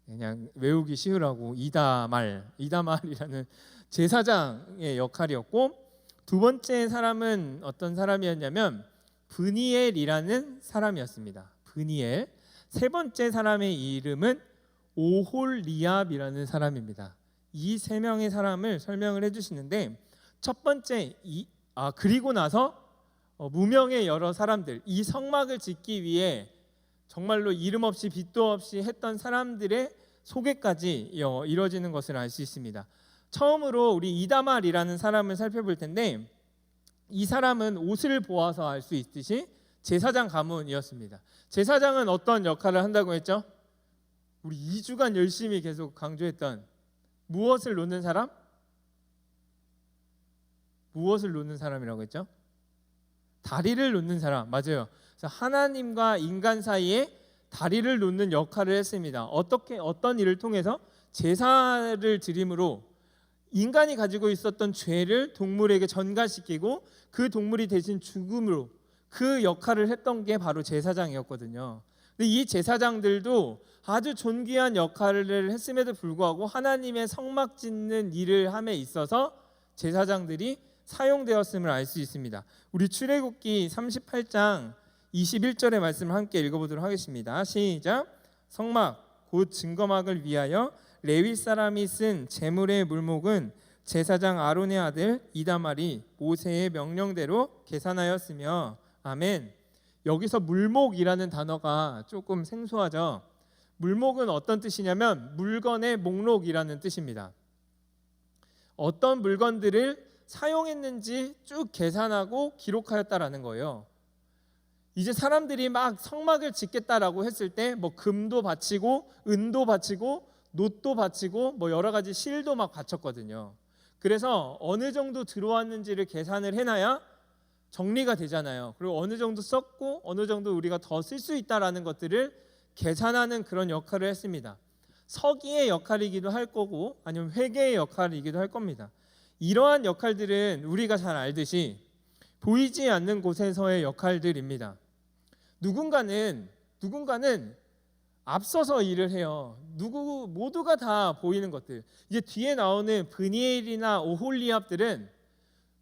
그냥 외우기 쉬우라고 이다말이라는 제사장의 역할이었고 두 번째 사람은 어떤 사람이었냐면 브니엘이라는 사람이었습니다. 브니엘. 세 번째 사람의 이름은 오홀리압이라는 사람입니다. 이 세 명의 사람을 설명을 해주시는데 첫 번째 그리고 나서 무명의 여러 사람들, 이 성막을 짓기 위해 정말로 이름 없이 빛도 없이 했던 사람들의 소개까지 이루어지는 것을 알 수 있습니다. 처음으로 우리 이다말이라는 사람을 살펴볼 텐데 이 사람은 옷을 보아서 알 수 있듯이 제사장 가문이었습니다. 제사장은 어떤 역할을 한다고 했죠? 우리 2주간 열심히 계속 강조했던 무엇을 놓는 사람? 무엇을 놓는 사람이라고 했죠? 다리를 놓는 사람. 맞아요. 그래서 하나님과 인간 사이에 다리를 놓는 역할을 했습니다. 어떤 일을 통해서 제사를 드림으로 인간이 가지고 있었던 죄를 동물에게 전가시키고 그 동물이 대신 죽음으로 그 역할을 했던 게 바로 제사장이었거든요. 근데 이 제사장들도 아주 존귀한 역할을 했음에도 불구하고 하나님의 성막 짓는 일을 함에 있어서 제사장들이 사용되었음을 알 수 있습니다. 우리 출애굽기 38장 21절의 말씀을 함께 읽어보도록 하겠습니다. 시작. 성막 곧 증거막을 위하여 레위 사람이 쓴 제물의 물목은 제사장 아론의 아들 이다말이 모세의 명령대로 계산하였으며 아멘. 여기서 물목이라는 단어가 조금 생소하죠. 물목은 어떤 뜻이냐면 물건의 목록이라는 뜻입니다. 어떤 물건들을 사용했는지 쭉 계산하고 기록하였다라는 거예요. 이제 사람들이 막 성막을 짓겠다라고 했을 때 뭐 금도 바치고 은도 바치고 놋도 바치고 뭐 여러 가지 실도 막 바쳤거든요. 그래서 어느 정도 들어왔는지를 계산을 해놔야 정리가 되잖아요. 그리고 어느 정도 썼고 어느 정도 우리가 더 쓸 수 있다라는 것들을 계산하는 그런 역할을 했습니다. 서기의 역할이기도 할 거고 아니면 회계의 역할이기도 할 겁니다. 이러한 역할들은 우리가 잘 알듯이 보이지 않는 곳에서의 역할들입니다. 누군가는 앞서서 일을 해요. 모두가 다 보이는 것들. 이제 뒤에 나오는 브니엘이나 오홀리압들은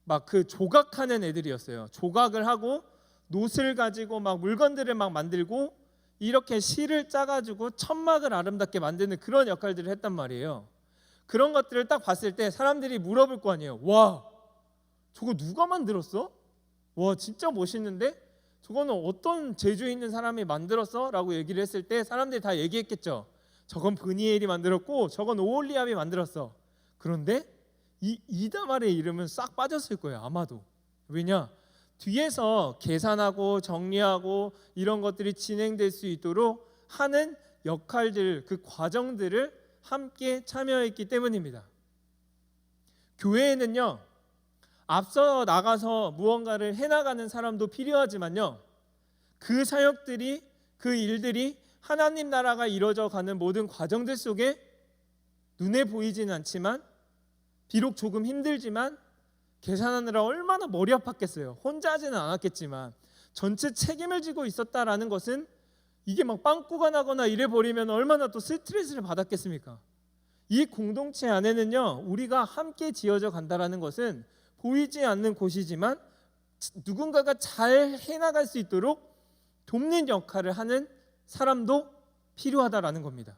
막 그 조각하는 애들이었어요. 조각을 하고 놋을 가지고 막 물건들을 막 만들고 이렇게 실을 짜가지고 천막을 아름답게 만드는 그런 역할들을 했단 말이에요. 그런 것들을 딱 봤을 때 사람들이 물어볼 거 아니에요. 와, 저거 누가 만들었어? 와, 진짜 멋있는데? 저거는 어떤 재주 있는 사람이 만들었어? 라고 얘기를 했을 때 사람들이 다 얘기했겠죠. 저건 브니엘이 만들었고 저건 오홀리압이 만들었어. 그런데 이 이다말의 이름은 싹 빠졌을 거예요. 아마도. 왜냐? 뒤에서 계산하고 정리하고 이런 것들이 진행될 수 있도록 하는 역할들, 그 과정들을 함께 참여했기 때문입니다. 교회에는요, 앞서 나가서 무언가를 해나가는 사람도 필요하지만요, 그 사역들이, 그 일들이 하나님 나라가 이루어져 가는 모든 과정들 속에 눈에 보이진 않지만 비록 조금 힘들지만 계산하느라 얼마나 머리 아팠겠어요. 혼자 하지는 않았겠지만 전체 책임을 지고 있었다라는 것은 이게 막 빵꾸가 나거나 이래 버리면 얼마나 또 스트레스를 받았겠습니까? 이 공동체 안에는요, 우리가 함께 지어져 간다라는 것은 보이지 않는 곳이지만 누군가가 잘 해나갈 수 있도록 돕는 역할을 하는 사람도 필요하다라는 겁니다.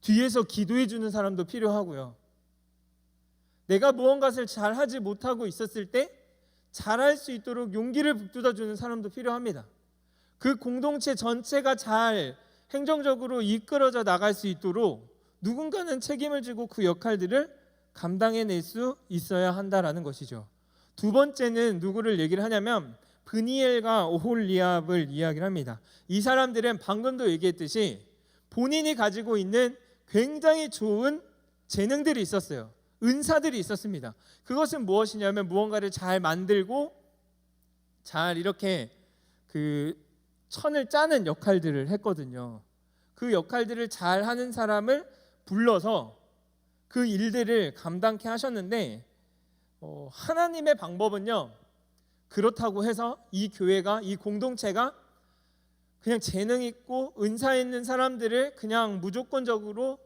뒤에서 기도해 주는 사람도 필요하고요. 내가 무언가를 잘 하지 못하고 있었을 때 잘할 수 있도록 용기를 북돋아 주는 사람도 필요합니다. 그 공동체 전체가 잘 행정적으로 이끌어져 나갈 수 있도록 누군가는 책임을 지고 그 역할들을 감당해낼 수 있어야 한다라는 것이죠. 두 번째는 누구를 얘기를 하냐면 브니엘과 오홀리압을 이야기를 합니다. 이 사람들은 방금도 얘기했듯이 본인이 가지고 있는 굉장히 좋은 재능들이 있었어요. 은사들이 있었습니다. 그것은 무엇이냐면 무언가를 잘 만들고 잘 이렇게 그 천을 짜는 역할들을 했거든요. 그 역할들을 잘 하는 사람을 불러서 그 일들을 감당케 하셨는데 하나님의 방법은요, 그렇다고 해서 이 교회가, 이 공동체가 그냥 재능 있고 은사 있는 사람들을 그냥 무조건적으로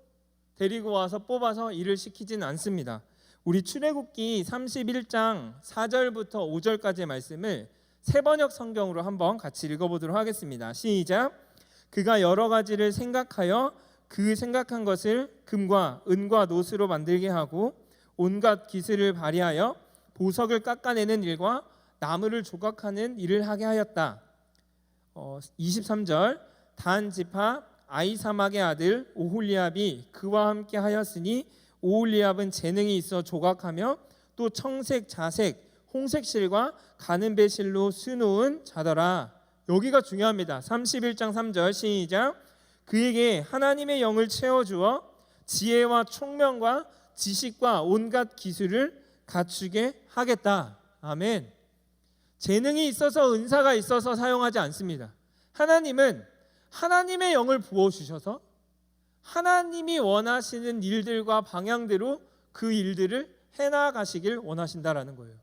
데리고 와서 뽑아서 일을 시키진 않습니다. 우리 출애굽기 31장 4절부터 5절까지의 말씀을 세번역 성경으로 한번 같이 읽어보도록 하겠습니다. 시작. 그가 여러 가지를 생각하여 그 생각한 것을 금과 은과 놋으로 만들게 하고 온갖 기술을 발휘하여 보석을 깎아내는 일과 나무를 조각하는 일을 하게 하였다. 23절. 단 지파 아이사막의 아들 오홀리압이 그와 함께 하였으니 오홀리압은 재능이 있어 조각하며 또 청색, 자색, 홍색 실과 가는 배실로 수놓은 자더라. 여기가 중요합니다. 31장 3절 시작. 그에게 하나님의 영을 채워주어 지혜와 총명과 지식과 온갖 기술을 갖추게 하겠다. 아멘. 재능이 있어서 은사가 있어서 사용하지 않습니다. 하나님은 하나님의 영을 부어주셔서 하나님이 원하시는 일들과 방향대로 그 일들을 해나가시길 원하신다라는 거예요.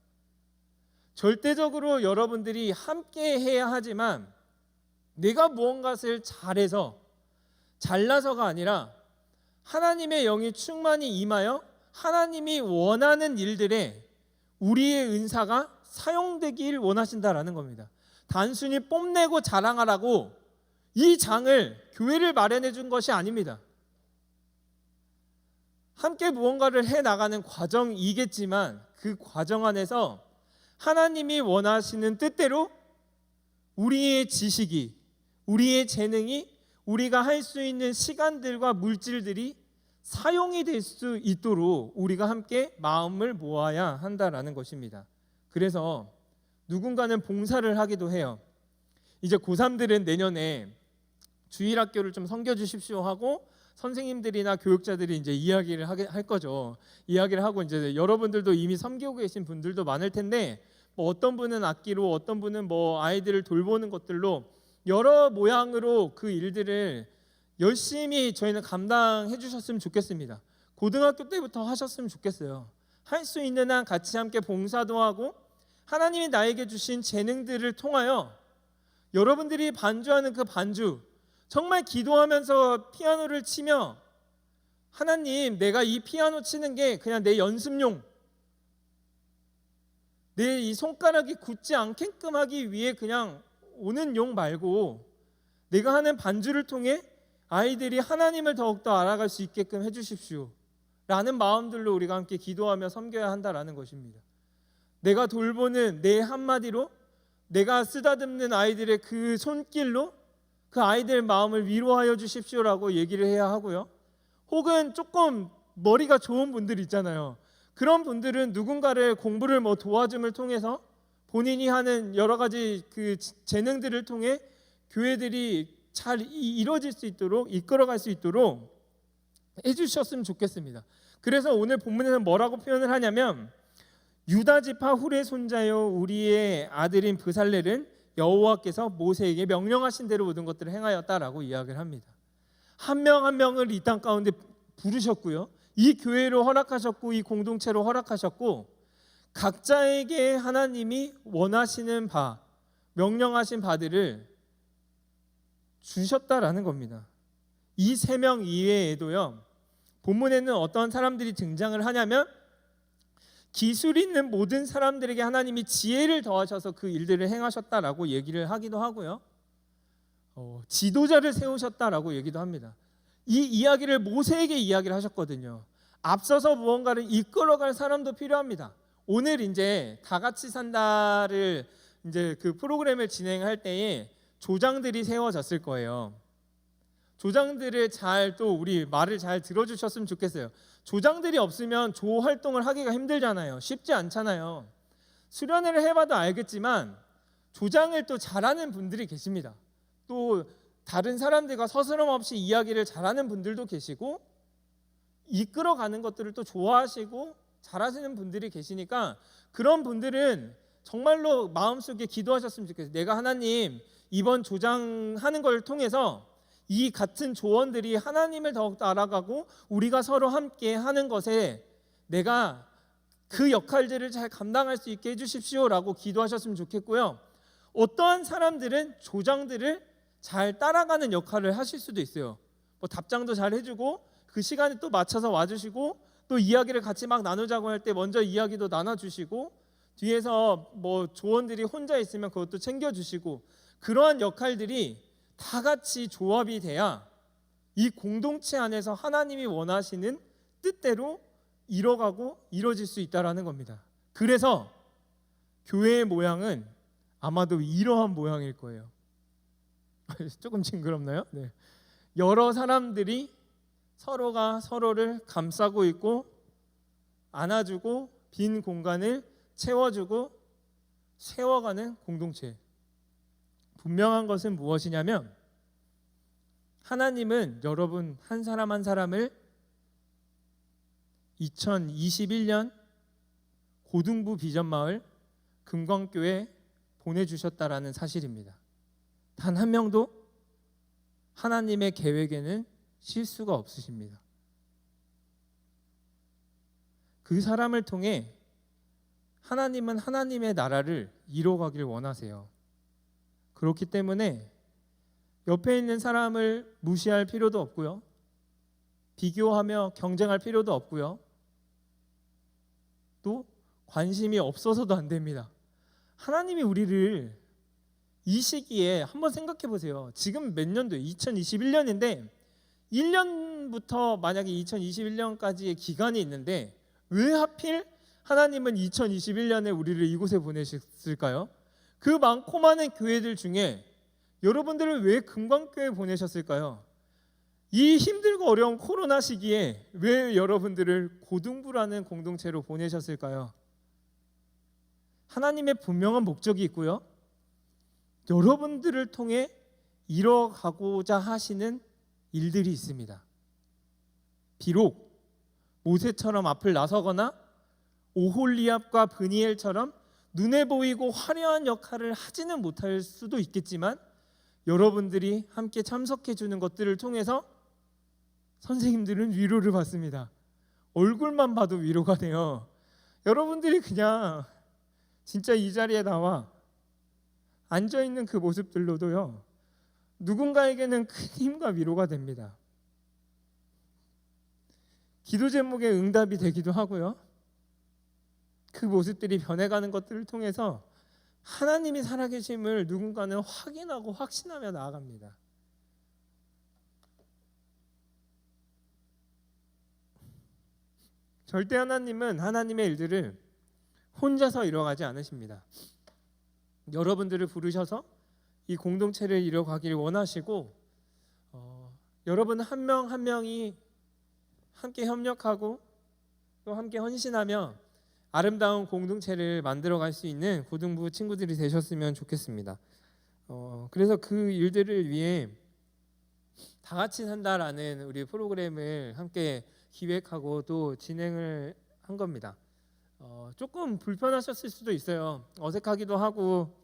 절대적으로 여러분들이 함께 해야 하지만 내가 무언가를 잘해서 잘나서가 아니라 하나님의 영이 충만히 임하여 하나님이 원하는 일들에 우리의 은사가 사용되길 원하신다라는 겁니다. 단순히 뽐내고 자랑하라고 이 장을, 교회를 마련해 준 것이 아닙니다. 함께 무언가를 해나가는 과정이겠지만 그 과정 안에서 하나님이 원하시는 뜻대로 우리의 지식이, 우리의 재능이, 우리가 할 수 있는 시간들과 물질들이 사용이 될 수 있도록 우리가 함께 마음을 모아야 한다라는 것입니다. 그래서 누군가는 봉사를 하기도 해요. 이제 고3들은 내년에 주일학교를 좀 섬겨주십시오 하고 선생님들이나 교육자들이 이제 이야기를 할 거죠. 이야기를 하고 이제 여러분들도 이미 섬기고 계신 분들도 많을 텐데 뭐 어떤 분은 악기로, 어떤 분은 뭐 아이들을 돌보는 것들로 여러 모양으로 그 일들을 열심히 저희는 감당해 주셨으면 좋겠습니다. 고등학교 때부터 하셨으면 좋겠어요. 할 수 있는 한 같이 함께 봉사도 하고 하나님이 나에게 주신 재능들을 통하여 여러분들이 반주하는 그 반주, 정말 기도하면서 피아노를 치며 하나님, 내가 이 피아노 치는 게 그냥 내 연습용, 내 이 손가락이 굳지 않게끔 하기 위해 그냥 오는 용 말고 내가 하는 반주를 통해 아이들이 하나님을 더욱더 알아갈 수 있게끔 해주십시오 라는 마음들로 우리가 함께 기도하며 섬겨야 한다라는 것입니다. 내가 돌보는 내 한마디로, 내가 쓰다듬는 아이들의 그 손길로 그 아이들 마음을 위로하여 주십시오라고 얘기를 해야 하고요. 혹은 조금 머리가 좋은 분들 있잖아요. 그런 분들은 누군가를 공부를 뭐 도와줌을 통해서 본인이 하는 여러 가지 그 재능들을 통해 교회들이 잘 이루어질 수 있도록, 이끌어갈 수 있도록 해주셨으면 좋겠습니다. 그래서 오늘 본문에서 뭐라고 표현을 하냐면, 유다 지파 훌의 손자요 우리의 아들인 브살렐은 여호와께서 모세에게 명령하신 대로 모든 것들을 행하였다라고 이야기를 합니다. 한 명 한 명을 이 땅 가운데 부르셨고요, 이 교회로 허락하셨고 이 공동체로 허락하셨고, 각자에게 하나님이 원하시는 바, 명령하신 바들을 주셨다라는 겁니다. 이 세 명 이외에도요, 본문에는 어떤 사람들이 등장을 하냐면 기술 있는 모든 사람들에게 하나님이 지혜를 더하셔서 그 일들을 행하셨다라고 얘기를 하기도 하고요, 지도자를 세우셨다라고 얘기도 합니다. 이 이야기를 모세에게 이야기를 하셨거든요. 앞서서 무언가를 이끌어갈 사람도 필요합니다. 오늘 이제 다 같이 산다를 이제 그 프로그램을 진행할 때에 조장들이 세워졌을 거예요. 조장들을 잘, 또 우리 말을 잘 들어주셨으면 좋겠어요. 조장들이 없으면 조 활동을 하기가 힘들잖아요. 쉽지 않잖아요. 수련회를 해봐도 알겠지만 조장을 또 잘하는 분들이 계십니다. 또 다른 사람들과 서스럼 없이 이야기를 잘하는 분들도 계시고, 이끌어가는 것들을 또 좋아하시고 잘하시는 분들이 계시니까 그런 분들은 정말로 마음속에 기도하셨으면 좋겠어요. 내가 하나님, 이번 조장하는 걸 통해서 이 같은 조원들이 하나님을 더욱더 알아가고 우리가 서로 함께 하는 것에 내가 그 역할들을 잘 감당할 수 있게 해주십시오라고 기도하셨으면 좋겠고요. 어떠한 사람들은 조장들을 잘 따라가는 역할을 하실 수도 있어요. 뭐 답장도 잘 해주고 그 시간에 또 맞춰서 와주시고, 또 이야기를 같이 막 나누자고 할 때 먼저 이야기도 나눠주시고, 뒤에서 뭐 조원들이 혼자 있으면 그것도 챙겨주시고, 그러한 역할들이 다 같이 조합이 돼야 이 공동체 안에서 하나님이 원하시는 뜻대로 이뤄가고 이뤄질 수 있다라는 겁니다. 그래서 교회의 모양은 아마도 이러한 모양일 거예요. 조금 징그럽나요? 네. 여러 사람들이 서로가 서로를 감싸고 있고 안아주고 빈 공간을 채워주고 세워가는 공동체. 분명한 것은 무엇이냐면, 하나님은 여러분 한 사람 한 사람을 2021년 고등부 비전마을 금광교회 보내주셨다라는 사실입니다. 단 한 명도 하나님의 계획에는 실수가 없으십니다. 그 사람을 통해 하나님은 하나님의 나라를 이뤄가길 원하세요. 그렇기 때문에 옆에 있는 사람을 무시할 필요도 없고요, 비교하며 경쟁할 필요도 없고요, 또 관심이 없어서도 안 됩니다. 하나님이 우리를 이 시기에 한번 생각해 보세요. 지금 몇 년도예요? 2021년인데 1년부터 만약에 2021년까지의 기간이 있는데 왜 하필 하나님은 2021년에 우리를 이곳에 보내셨을까요? 그 많고 많은 교회들 중에 여러분들을 왜 금광교회에 보내셨을까요? 이 힘들고 어려운 코로나 시기에 왜 여러분들을 고등부라는 공동체로 보내셨을까요? 하나님의 분명한 목적이 있고요. 여러분들을 통해 이뤄가고자 하시는 일들이 있습니다. 비록 모세처럼 앞을 나서거나 오홀리압과 브니엘처럼 눈에 보이고 화려한 역할을 하지는 못할 수도 있겠지만 여러분들이 함께 참석해 주는 것들을 통해서 선생님들은 위로를 받습니다. 얼굴만 봐도 위로가 돼요. 여러분들이 그냥 진짜 이 자리에 나와 앉아 있는 그 모습들로도요, 누군가에게는 큰 힘과 위로가 됩니다. 기도 제목의 응답이 되기도 하고요. 그 모습들이 변해가는 것들을 통해서 하나님이 살아계심을 누군가는 확인하고 확신하며 나아갑니다. 절대 하나님은 하나님의 일들을 혼자서 이뤄가지 않으십니다. 여러분들을 부르셔서 이 공동체를 이뤄가기를 원하시고, 여러분 한 명 한 명이 함께 협력하고 또 함께 헌신하며 아름다운 공동체를 만들어갈 수 있는 고등부 친구들이 되셨으면 좋겠습니다. 그래서 그 일들을 위해 다 같이 산다라는 우리 프로그램을 함께 기획하고 또 진행을 한 겁니다. 조금 불편하셨을 수도 있어요. 어색하기도 하고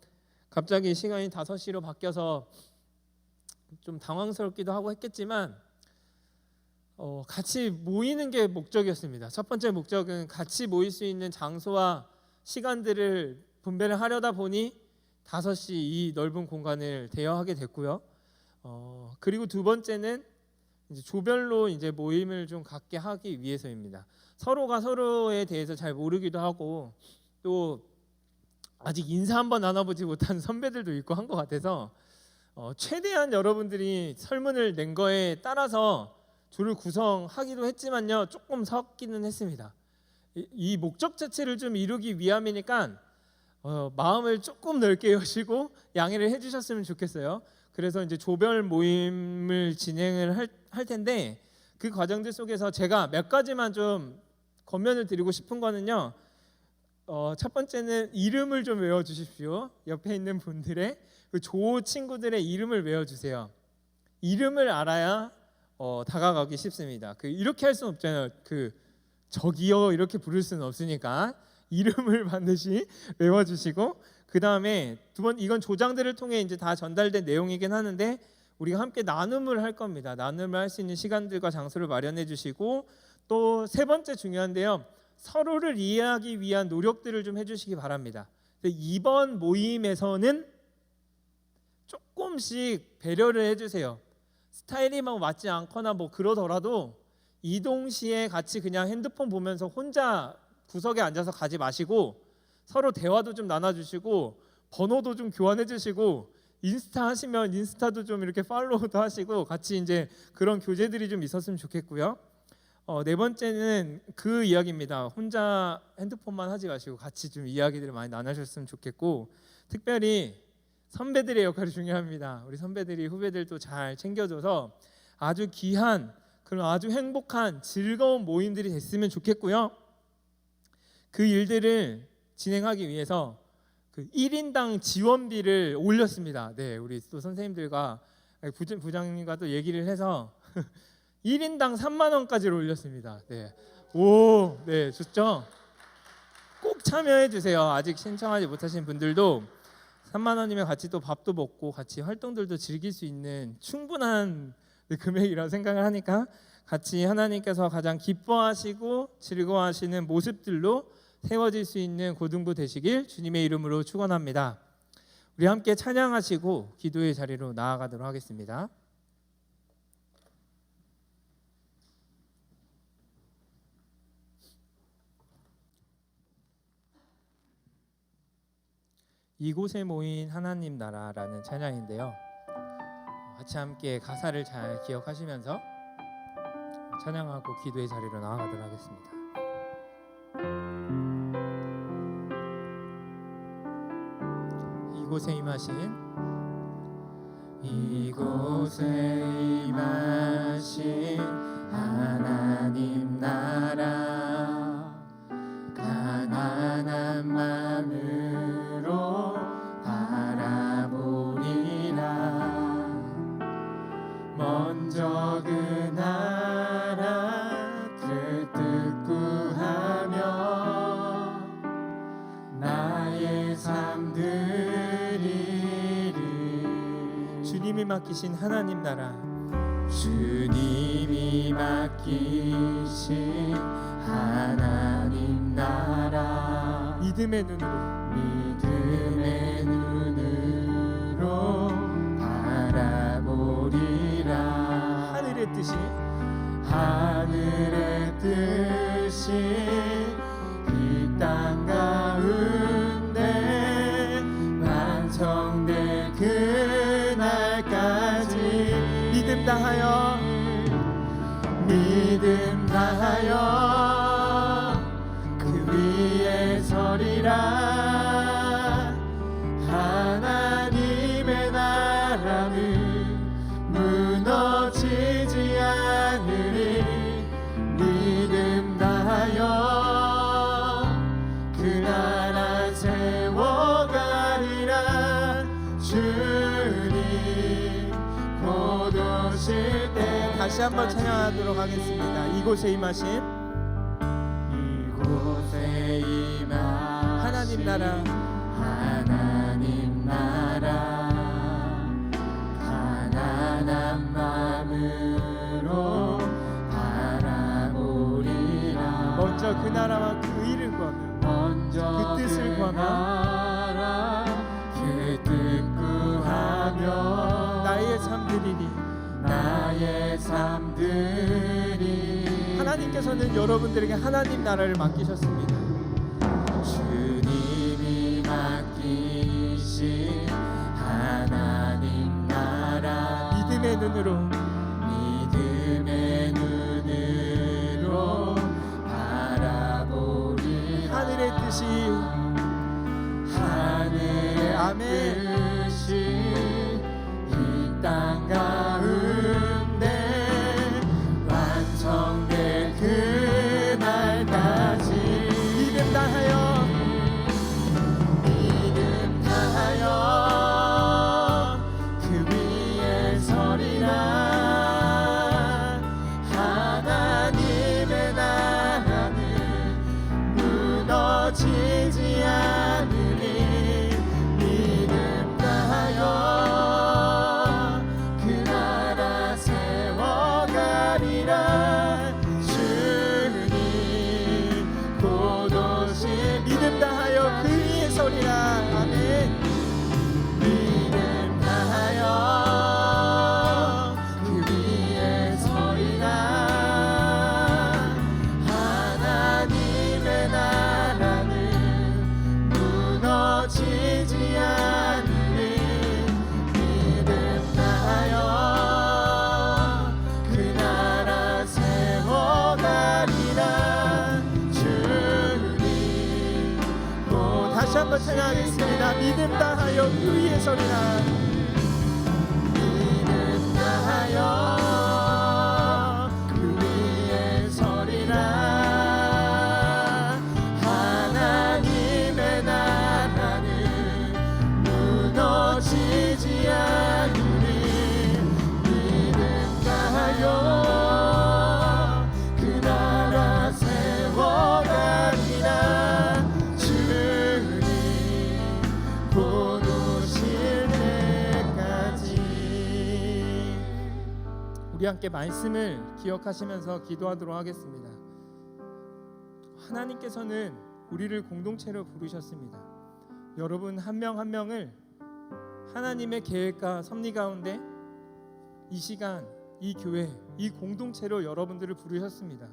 갑자기 시간이 5시로 바뀌어서 좀 당황스럽기도 하고 했겠지만 같이 모이는 게 목적이었습니다. 첫 번째 목적은 같이 모일 수 있는 장소와 시간들을 분배를 하려다 보니 5시 이 넓은 공간을 대여하게 됐고요. 그리고 두 번째는 이제 조별로 이제 모임을 좀 갖게 하기 위해서입니다. 서로가 서로에 대해서 잘 모르기도 하고 또 아직 인사 한번 나눠보지 못한 선배들도 있고 한 것 같아서 최대한 여러분들이 설문을 낸 거에 따라서 조를 구성하기도 했지만요, 조금 섞이는 했습니다. 이 목적 자체를 좀 이루기 위함이니까 마음을 조금 넓게 여시고 양해를 해주셨으면 좋겠어요. 그래서 이제 조별 모임을 진행을 할 텐데 그 과정들 속에서 제가 몇 가지만 좀 권면을 드리고 싶은 거는요. 첫 번째는 이름을 좀 외워주십시오. 옆에 있는 분들의 그 조 친구들의 이름을 외워주세요. 이름을 알아야 다가가기 쉽습니다. 이렇게 할 수는 없잖아요. 저기요 이렇게 부를 수는 없으니까 이름을 반드시 외워주시고, 그 다음에 두 번, 이건 조장들을 통해 이제 다 전달된 내용이긴 하는데 우리가 함께 나눔을 할 겁니다. 나눔을 할 수 있는 시간들과 장소를 마련해 주시고, 또 세 번째 중요한데요, 서로를 이해하기 위한 노력들을 좀 해주시기 바랍니다. 이번 모임에서는 조금씩 배려를 해주세요. 스타일이 막 맞지 않거나 뭐 그러더라도 이동 시에 같이 그냥 핸드폰 보면서 혼자 구석에 앉아서 가지 마시고 서로 대화도 좀 나눠주시고 번호도 좀 교환해 주시고 인스타 하시면 인스타도 좀 이렇게 팔로우도 하시고 같이 이제 그런 교제들이 좀 있었으면 좋겠고요. 네 번째는 그 이야기입니다. 혼자 핸드폰만 하지 마시고 같이 좀 이야기들을 많이 나누셨으면 좋겠고, 특별히 선배들의 역할이 중요합니다. 우리 선배들이 후배들도 잘 챙겨줘서 아주 귀한 그런 아주 행복한 즐거운 모임들이 됐으면 좋겠고요. 그 일들을 진행하기 위해서 그 1인당 지원비를 올렸습니다. 네, 우리 또 선생님들과 부장님과 또 얘기를 해서 1인당 3만 원까지를 올렸습니다. 네, 네, 좋죠? 꼭 참여해 주세요. 아직 신청하지 못하신 분들도 3만 원이면 같이 또 밥도 먹고 같이 활동들도 즐길 수 있는 충분한 금액이라고 생각을 하니까 같이 하나님께서 가장 기뻐하시고 즐거워하시는 모습들로 세워질 수 있는 고등부 되시길 주님의 이름으로 축원합니다. 우리 함께 찬양하시고 기도의 자리로 나아가도록 하겠습니다. 이곳에 모인 하나님 나라라는 찬양인데요, 같이 함께 가사를 잘 기억하시면서 찬양하고 기도의 자리로 나아가도록 하겠습니다. 이곳에 임하신 이곳에 임하신 하나님 나라 가난한 마음으로 바라보리라. 먼저 그 나라 그 뜻 구하며 나의 삶 드리리. 주님이 맡기신 하나님 나라, 주님이 맡기신 하나님 나라 믿음의 눈으로 바라보리라. 하늘의 뜻이 이 땅 가운데 완성될 그날까지 믿음 다하여 그 위에 서리라. 하나님의 나라는 무너지지 않으리. 믿음 다하여 그 나라 세워가리라. 주님 곧 오실 때. 다시 한번 찬양하도록 하겠습니다. 이곳에 임하신 하나님 나라 가난한 마음으로 바라보리라. 먼저 그 나라와 그 일을 구하며 그 뜻을 구하며 그 뜻 구하며 나의 삶 드리리. 하나님께서는 여러분들에게 하나님 나라를 맡기셨습니다. 주님이 맡기신 하나님 나라 믿음의 눈으로 바라보리. 하늘의 뜻이 이 땅 가운데 완성될 그날까지 믿음 다하여 그 위에 서리라. 하나님의 나라는 무너지지 않으니 믿음 다하여 그 나라 세워가리라. 주님 곧 오실 믿음 다하여 그 위에 서리라. 아멘. 믿음 다하여 그 위에 서리라. 하나님의 나라는 무너지지 않으니 믿음 다하여 그 나라 세워가리라. 주님 또 다시 한번 찬양하겠습니다. 믿음 다하여 그 위에 서리라. 믿음 다하여 그 위에 서리라. 하나님의 나라는 무너지지 않으니 믿음 다하여 그 나라 세워가리라. 주님 곧 오실 때까지. 우리 함께 말씀을 기억하시면서 기도하도록 하겠습니다. 하나님께서는 우리를 공동체로 부르셨습니다. 여러분 한 명 한 명을 하나님의 계획과 섭리 가운데 이 시간, 이 교회, 이 공동체로 여러분들을 부르셨습니다.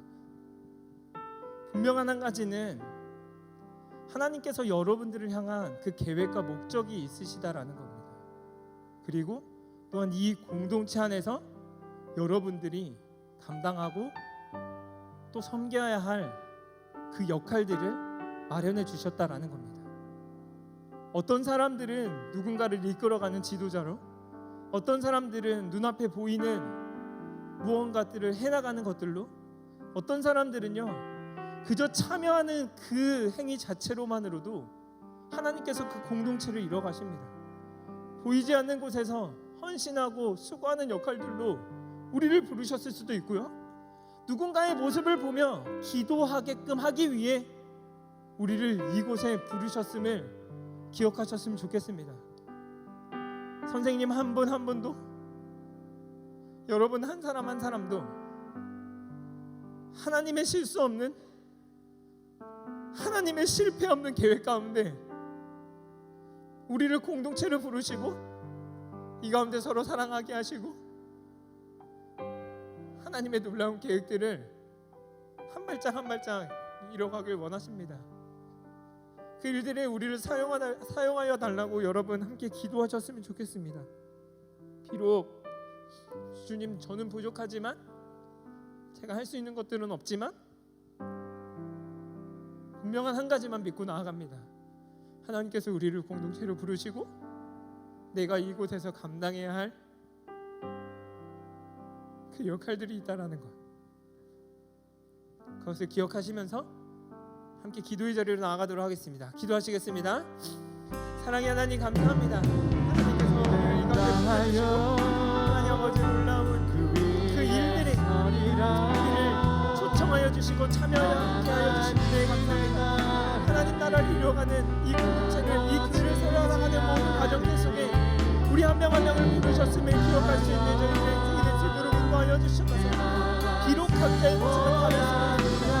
분명한 한 가지는 하나님께서 여러분들을 향한 그 계획과 목적이 있으시다라는 겁니다. 그리고 또한 이 공동체 안에서 여러분들이 감당하고 또 섬겨야 할 그 역할들을 마련해 주셨다라는 겁니다. 어떤 사람들은 누군가를 이끌어가는 지도자로, 어떤 사람들은 눈앞에 보이는 무언가들을 해나가는 것들로, 어떤 사람들은요 그저 참여하는 그 행위 자체로만으로도 하나님께서 그 공동체를 이뤄가십니다. 보이지 않는 곳에서 헌신하고 수고하는 역할들로 우리를 부르셨을 수도 있고요, 누군가의 모습을 보며 기도하게끔 하기 위해 우리를 이곳에 부르셨음을 기억하셨으면 좋겠습니다. 선생님 한 분 한 분도, 여러분 한 사람 한 사람도 하나님의 실수 없는, 하나님의 실패 없는 계획 가운데 우리를 공동체로 부르시고 이 가운데 서로 사랑하게 하시고 하나님의 놀라운 계획들을 한 발짝 한 발짝 이뤄가길 원하십니다. 그 일들에 우리를 사용하여 달라고 여러분 함께 기도하셨으면 좋겠습니다. 비록 주님 저는 부족하지만, 제가 할 수 있는 것들은 없지만 분명한 한 가지만 믿고 나아갑니다. 하나님께서 우리를 공동체로 부르시고 내가 이곳에서 감당해야 할 그 역할들이 있다라는 것, 그것을 기억하시면서 함께 기도의 자리로 나아가도록 하겠습니다. 기도하시겠습니다. 사랑의 하나님 감사합니다. 하나님께서 이 가운데 부르시고 하나님 아버지 놀라운 그 일들에 우리를 초청하여 주시고 참여하게 하여 주시는데 감사합니다. 하나님 나라를 이루어가는 이 공동체를, 이 교회를 살아가는 모든 가정들 속에 우리 한 명 한 명을 부르셨음을 기억할 수 있는 저희들의 인생이 될 수 있도록 인도하여 주시옵소서. 비록 각자의 모습은 다르습니다.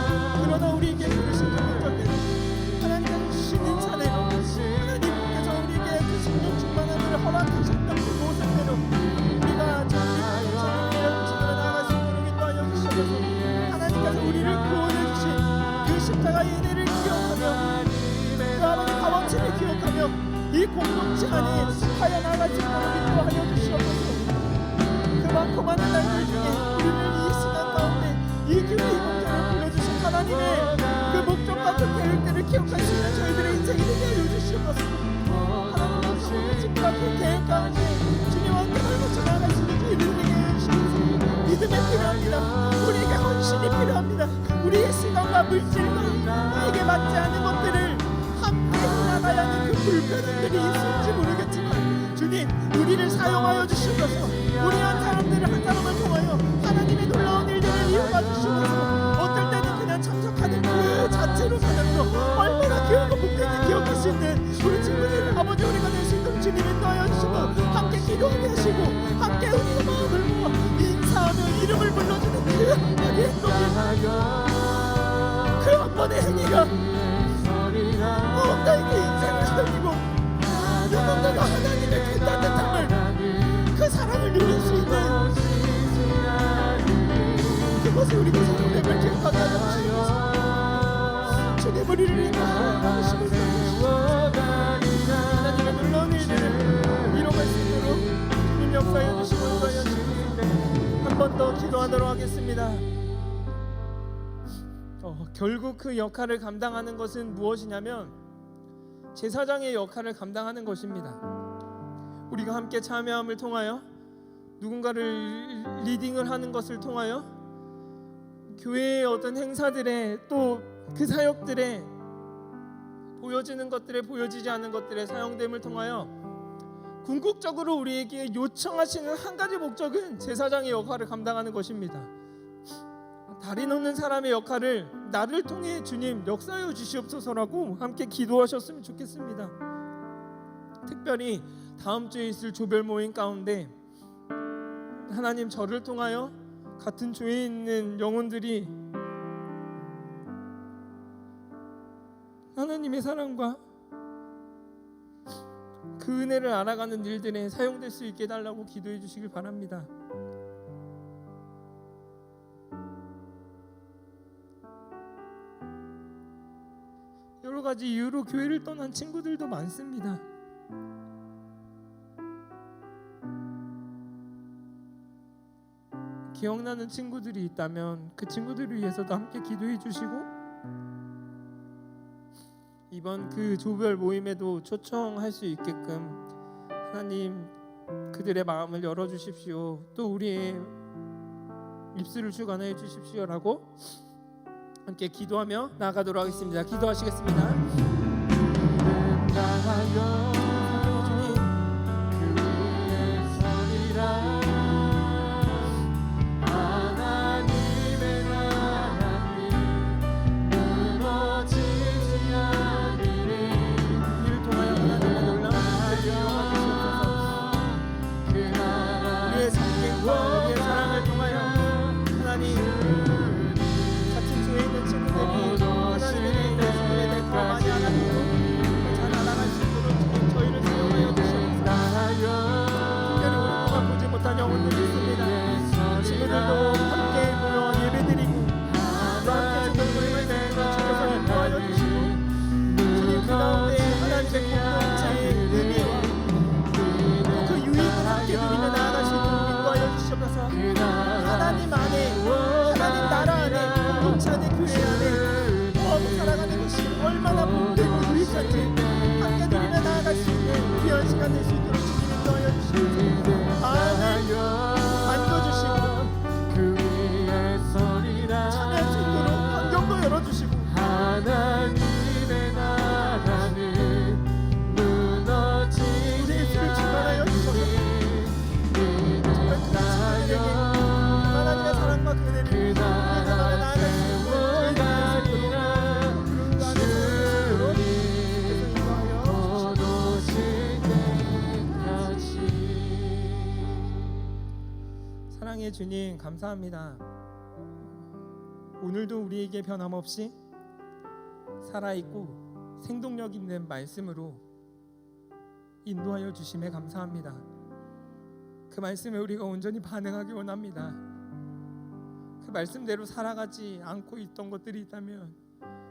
그러나 우리에게 부르신 그 목적대로 하나님께서 주신 인사대로 하나님께서 우리에게 그 성령 충만함을 허락하셨던 그 모습대로 우리가 정리 공동체를 나아갈 수 있도록 인도하여 주시옵소서. 하나님께서 우리를 구원해 주신 그 십자가의 은혜를 기억하며 그 아버지 값어치를 기억하며 이 공동체 안에 하여 나갈 수 있도록 인도하여 주시옵소서. 그 많고 많은 날들 중에 우리를 이 시간 가운데 이 교회 이 공동체를 불러주신 하나님의 그 목적과 그 계획들을 기억할 수 있는 저희들의 인생이 되게 하여 주시옵소서. 하나님께서 그 집과 그 계획 가운데 주님과 함께 걸쳐 나갈 수 있는 저희들이 되게 하여 주시옵소서. 믿음이 필요합니다. 우리에게 헌신이 필요합니다. 우리의 시간과 물질과 나에게 맞지 않은 것들을 함께 나가야 하는 그 불편함들이 있을지 모르겠지만 주님 우리를 사용하여 주시옵소서. 우리 한 사람들을 한 사람을 통하여 하나님의 놀라운 일들을 이루어 주시옵소서. 어떨 때는 그냥 참석하는 그 자체로 사는도 얼마나 귀하고 복되게 기억할 수 있는 우리 친구들 아버지 우리가 될 수 있도록 주님 인도하여 주시고 함께 기도하게 하시고 함께 우리가 마음을 모아 인사하며 이름을 불러주는 그 한마디 행동이, 그 한 번의 행위가 나에게 인생을 살리고 누군가가 하나님의 그 따뜻함을, 그 사랑을 누릴 수 있는 그것이 우리가 사용됨을 기억하게 하여 주시옵소서. 주님 우리를 인도하여 주시옵소서. 하나님의 놀라운 일들을 이뤄갈 수 있도록 주님 역사해 주시고 인도하여 주시옵소서. 한 번 더 기도하도록 하겠습니다. 결국 그 역할을 감당하는 것은 무엇이냐면 제사장의 역할을 감당하는 것입니다. 우리가 함께 참여함을 통하여 누군가를 리딩을 하는 것을 통하여 교회의 어떤 행사들에 또 그 사역들에 보여지는 것들에 보여지지 않는 것들에 사용됨을 통하여 궁극적으로 우리에게 요청하시는 한 가지 목적은 제사장의 역할을 감당하는 것입니다. 다리 놓는 사람의 역할을 나를 통해 주님 역사하여 주시옵소서라고 함께 기도하셨으면 좋겠습니다. 특별히 다음 주에 있을 조별 모임 가운데 하나님 저를 통하여 같은 조에 있는 영혼들이 하나님의 사랑과 그 은혜를 알아가는 일들에 사용될 수 있게 해달라고 기도해 주시길 바랍니다. 여러 가지 이유로 교회를 떠난 친구들도 많습니다. 기억나는 친구들이 있다면 그 친구들을 위해서도 함께 기도해 주시고 이번 그 조별 모임에도 초청할 수 있게끔 하나님 그들의 마음을 열어주십시오. 또 우리의 입술을 주관하여 주십시오라고 함께 기도하며 나아가도록 하겠습니다. 기도하시겠습니다. 주님, 하나님의 나라는 무너지지 않으리. 이를 통하여 하나님의 놀라운 일을 이루어 주시옵소서. 우리의 성경과 우리의 사랑을 통하여 하나님 같은 교회에 있는 친구들이 하나님의 말씀에 더 많이 알아듣고 잘 알아갈 수 있도록 저희를 사용하여 주시옵소서. 특별히 오랫동안 보지 못한 영혼들이 있습니다. 친구들도 함께 모여 예배드리고 또 함께 주님을 주셔서 인도하여 주시고 주님 그 가운데 하나님의 공동체의 의미와 또 그 유익을 함께 누리며 나아갈 수 있도록 인도하여 주시옵소서. 하나님 안에 하나님 나라 안에 공동체 안에 교회 안에 너무 살아가는 것이 얼마나 복되고 유익한지 함께 누리며 나아갈 수 있는 귀한 시간 될 수 있도록 주님 인도하여 주시옵소서. 아멘. 안겨주시고 그 위에 서리라. 참여할 수 있도록 환경도 열어주시고 하나님의 나라는 무너지지 우리의 길을 주관하여 주셔서 정말 그 친구들에게 하나님의 사랑과 그은혜를 우리의 마음에 나아갈 수 있는 저희들이 될수 있도록 그 안에서 인도하여 주시옵소서. 사랑의 주님 감사합니다. 오늘도 우리에게 변함없이 살아있고 생동력 있는 말씀으로 인도하여 주심에 감사합니다. 그 말씀에 우리가 온전히 반응하기 원합니다. 그 말씀대로 살아가지 않고 있던 것들이 있다면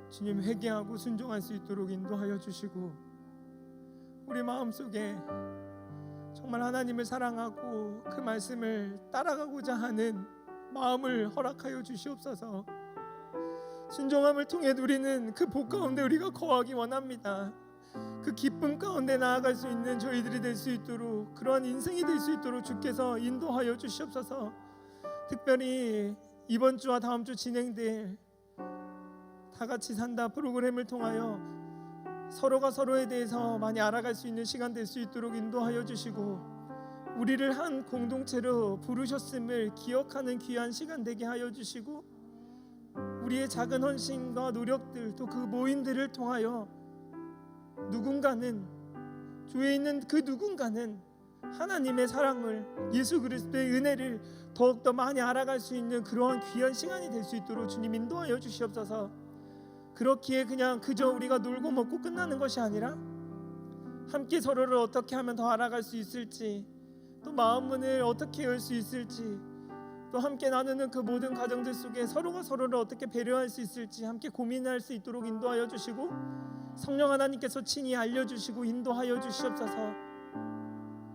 주님 회개하고 순종할 수 있도록 인도하여 주시고 우리 마음속에 정말 하나님을 사랑하고 그 말씀을 따라가고자 하는 마음을 허락하여 주시옵소서. 순종함을 통해 누리는 그 복 가운데 우리가 거하기 원합니다. 그 기쁨 가운데 나아갈 수 있는 저희들이 될 수 있도록 그러한 인생이 될 수 있도록 주께서 인도하여 주시옵소서. 특별히 이번 주와 다음 주 진행될 다 같이 산다 프로그램을 통하여 서로가 서로에 대해서 많이 알아갈 수 있는 시간 될 수 있도록 인도하여 주시고 우리를 한 공동체로 부르셨음을 기억하는 귀한 시간 되게 하여 주시고 우리의 작은 헌신과 노력들 또 그 모임들을 통하여 누군가는 주에 있는 그 누군가는 하나님의 사랑을 예수 그리스도의 은혜를 더욱더 많이 알아갈 수 있는 그러한 귀한 시간이 될 수 있도록 주님 인도하여 주시옵소서. 그렇기에 그냥 그저 우리가 놀고 먹고 끝나는 것이 아니라 함께 서로를 어떻게 하면 더 알아갈 수 있을지 또 마음문을 어떻게 열 수 있을지 또 함께 나누는 그 모든 과정들 속에 서로가 서로를 어떻게 배려할 수 있을지 함께 고민할 수 있도록 인도하여 주시고 성령 하나님께서 친히 알려주시고 인도하여 주시옵소서.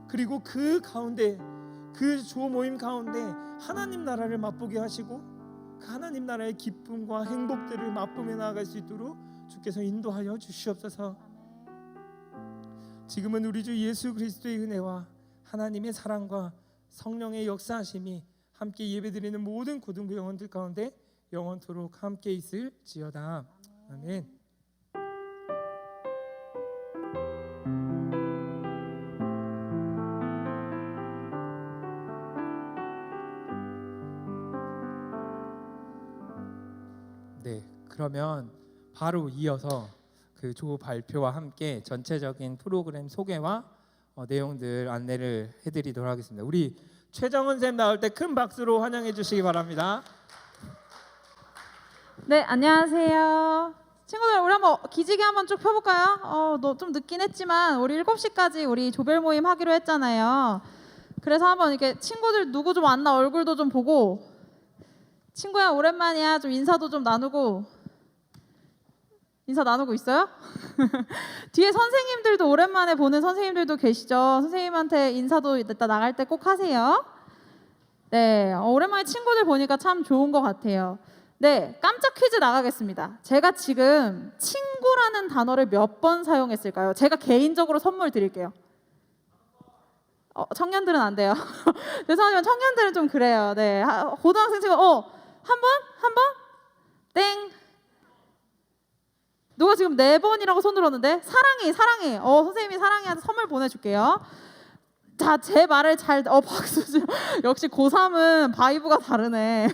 그리고 그 가운데 그 조모임 가운데 하나님 나라를 맛보게 하시고 그 하나님 나라의 기쁨과 행복들을 맛보며 나아갈 수 있도록 주께서 인도하여 주시옵소서. 지금은 우리 주 예수 그리스도의 은혜와 하나님의 사랑과 성령의 역사하심이 함께 예배드리는 모든 고등부 영혼들 가운데 영원토록 함께 있을지어다. 아멘. 네, 그러면 바로 이어서 그 조 발표와 함께 전체적인 프로그램 소개와 내용들 안내를 해드리도록 하겠습니다. 우리 최정은 쌤 나올 때 큰 박수로 환영해 주시기 바랍니다. 네, 안녕하세요. 친구들, 우리 한번 기지개 한번 쭉 펴볼까요? 너 좀 늦긴 했지만 우리 7시까지 우리 조별 모임 하기로 했잖아요. 그래서 한번 이렇게 친구들 누구 좀 왔나 얼굴도 좀 보고 친구야 오랜만이야 좀 인사도 좀 나누고 인사 나누고 있어요? 뒤에 선생님들도 오랜만에 보는 선생님들도 계시죠? 선생님한테 인사도 이따 나갈 때 꼭 하세요. 네, 오랜만에 친구들 보니까 참 좋은 것 같아요. 네, 깜짝 퀴즈 나가겠습니다. 제가 지금 친구라는 단어를 몇 번 사용했을까요? 제가 개인적으로 선물 드릴게요. 청년들은 안 돼요. 죄송하지만 청년들은 좀 그래요. 네, 고등학생 친구 한 번, 땡. 누가 지금 4번이라고 손 들었는데 사랑이 선생님이 사랑이한테 선물 보내줄게요. 자, 제 말을 박수 역시 고3은 바이브가 다르네.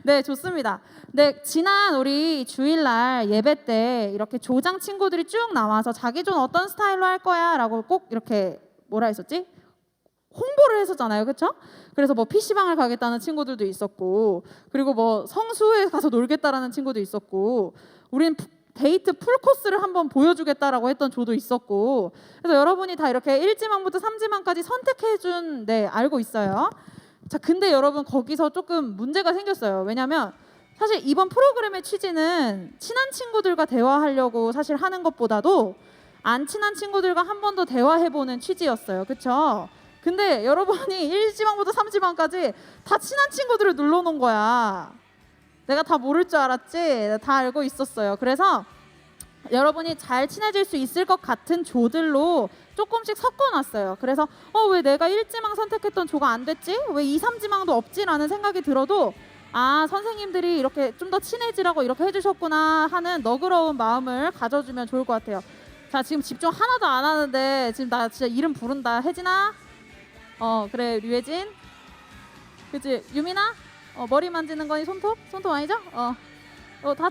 네, 좋습니다. 네, 지난 우리 주일날 예배 때 이렇게 조장 친구들이 쭉 나와서 자기 좀 어떤 스타일로 할 거야 라고 꼭 이렇게 뭐라 했었지? 홍보를 했었잖아요, 그렇죠? 그래서 뭐 PC방을 가겠다는 친구들도 있었고, 그리고 뭐 성수에 가서 놀겠다라는 친구도 있었고, 우리는 데이트 풀코스를 한번 보여주겠다라고 했던 조도 있었고, 그래서 여러분이 다 이렇게 1지망부터 3지망까지 선택해준, 네, 알고 있어요. 자, 근데 여러분 거기서 조금 문제가 생겼어요. 왜냐하면 사실 이번 프로그램의 취지는 친한 친구들과 대화하려고 사실 하는 것보다도 안 친한 친구들과 한 번 더 대화해보는 취지였어요, 그렇죠? 근데 여러분이 1지망부터 3지망까지 다 친한 친구들을 눌러놓은 거야. 내가 다 모를 줄 알았지? 다 알고 있었어요. 그래서 여러분이 잘 친해질 수 있을 것 같은 조들로 조금씩 섞어놨어요. 그래서 왜 내가 1지망 선택했던 조가 안 됐지? 왜 2, 3지망도 없지? 라는 생각이 들어도 선생님들이 이렇게 좀 더 친해지라고 이렇게 해주셨구나 하는 너그러운 마음을 가져주면 좋을 것 같아요. 자, 지금 집중 하나도 안 하는데 지금 나 진짜 이름 부른다. 혜진아? 그래, 류혜진? 그치? 유민아? 머리 만지는 거니 손톱 아니죠?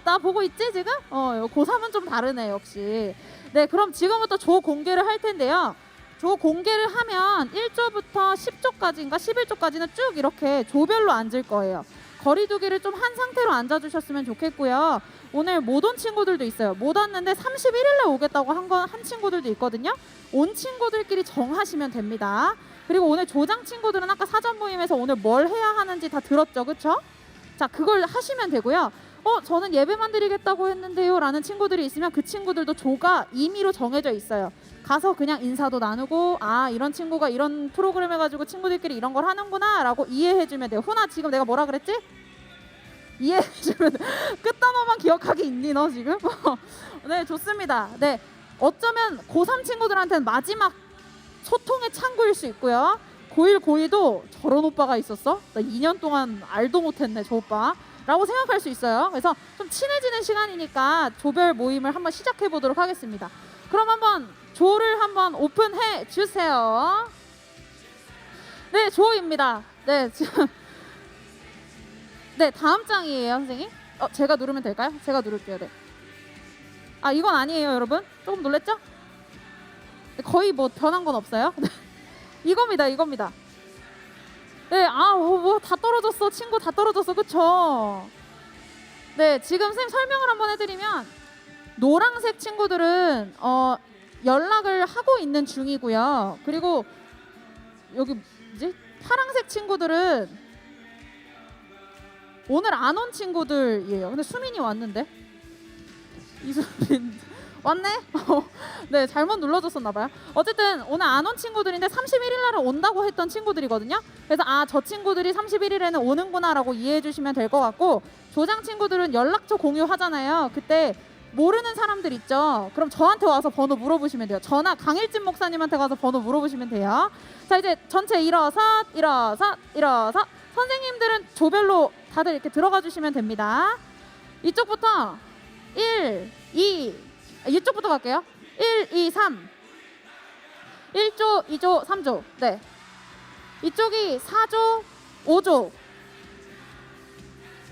다 보고 있지 지금? 고3은 좀 다르네 역시. 네, 그럼 지금부터 조 공개를 할 텐데요. 조 공개를 하면 1조부터 10조까지인가 11조까지는 쭉 이렇게 조별로 앉을 거예요. 거리두기를 좀 한 상태로 앉아주셨으면 좋겠고요. 오늘 못 온 친구들도 있어요. 못 왔는데 31일에 오겠다고 한 친구들도 있거든요. 온 친구들끼리 정하시면 됩니다. 그리고 오늘 조장 친구들은 아까 사전 모임에서 오늘 뭘 해야 하는지 다 들었죠, 그렇죠? 자, 그걸 하시면 되고요. 저는 예배만 드리겠다고 했는데요 라는 친구들이 있으면 그 친구들도 조가 임의로 정해져 있어요. 가서 그냥 인사도 나누고 이런 친구가 이런 프로그램 해가지고 친구들끼리 이런 걸 하는구나 라고 이해해주면 돼요. 훈아, 지금 내가 뭐라 그랬지? 이해해주면 돼. 끝단어만 기억하기 있니 너 지금? 네, 좋습니다. 네, 어쩌면 고3 친구들한테는 마지막 소통의 창구일 수 있고요. 고1, 고2도 저런 오빠가 있었어? 나 2년 동안 알도 못했네 저 오빠 라고 생각할 수 있어요. 그래서 좀 친해지는 시간이니까 조별 모임을 한번 시작해 보도록 하겠습니다. 그럼 한번 조를 한번 오픈해 주세요. 네, 조입니다. 네, 지금 네, 다음 장이에요 선생님. 제가 누르면 될까요? 제가 누를게요. 네. 이건 아니에요 여러분. 조금 놀랬죠? 거의 뭐 변한 건 없어요. 이겁니다. 네, 뭐 다 떨어졌어. 친구 다 떨어졌어. 그쵸? 네, 지금 선생님 설명을 한번 해드리면 노란색 친구들은 연락을 하고 있는 중이고요. 그리고 여기 뭐지? 파란색 친구들은 오늘 안 온 친구들이에요. 근데 수민이 왔는데? 이수민 왔네? 네, 잘못 눌러줬었나 봐요. 어쨌든 오늘 안 온 친구들인데 31일 날에 온다고 했던 친구들이거든요. 그래서 저 친구들이 31일에는 오는구나 라고 이해해 주시면 될 것 같고, 조장 친구들은 연락처 공유하잖아요. 그때 모르는 사람들 있죠? 그럼 저한테 와서 번호 물어보시면 돼요. 저나 강일진 목사님한테 가서 번호 물어보시면 돼요. 자, 이제 전체 일어서 선생님들은 조별로 다들 이렇게 들어가 주시면 됩니다. 이쪽부터 1, 2 이쪽부터 갈게요. 1, 2, 3 1조, 2조, 3조. 네, 이쪽이 4조, 5조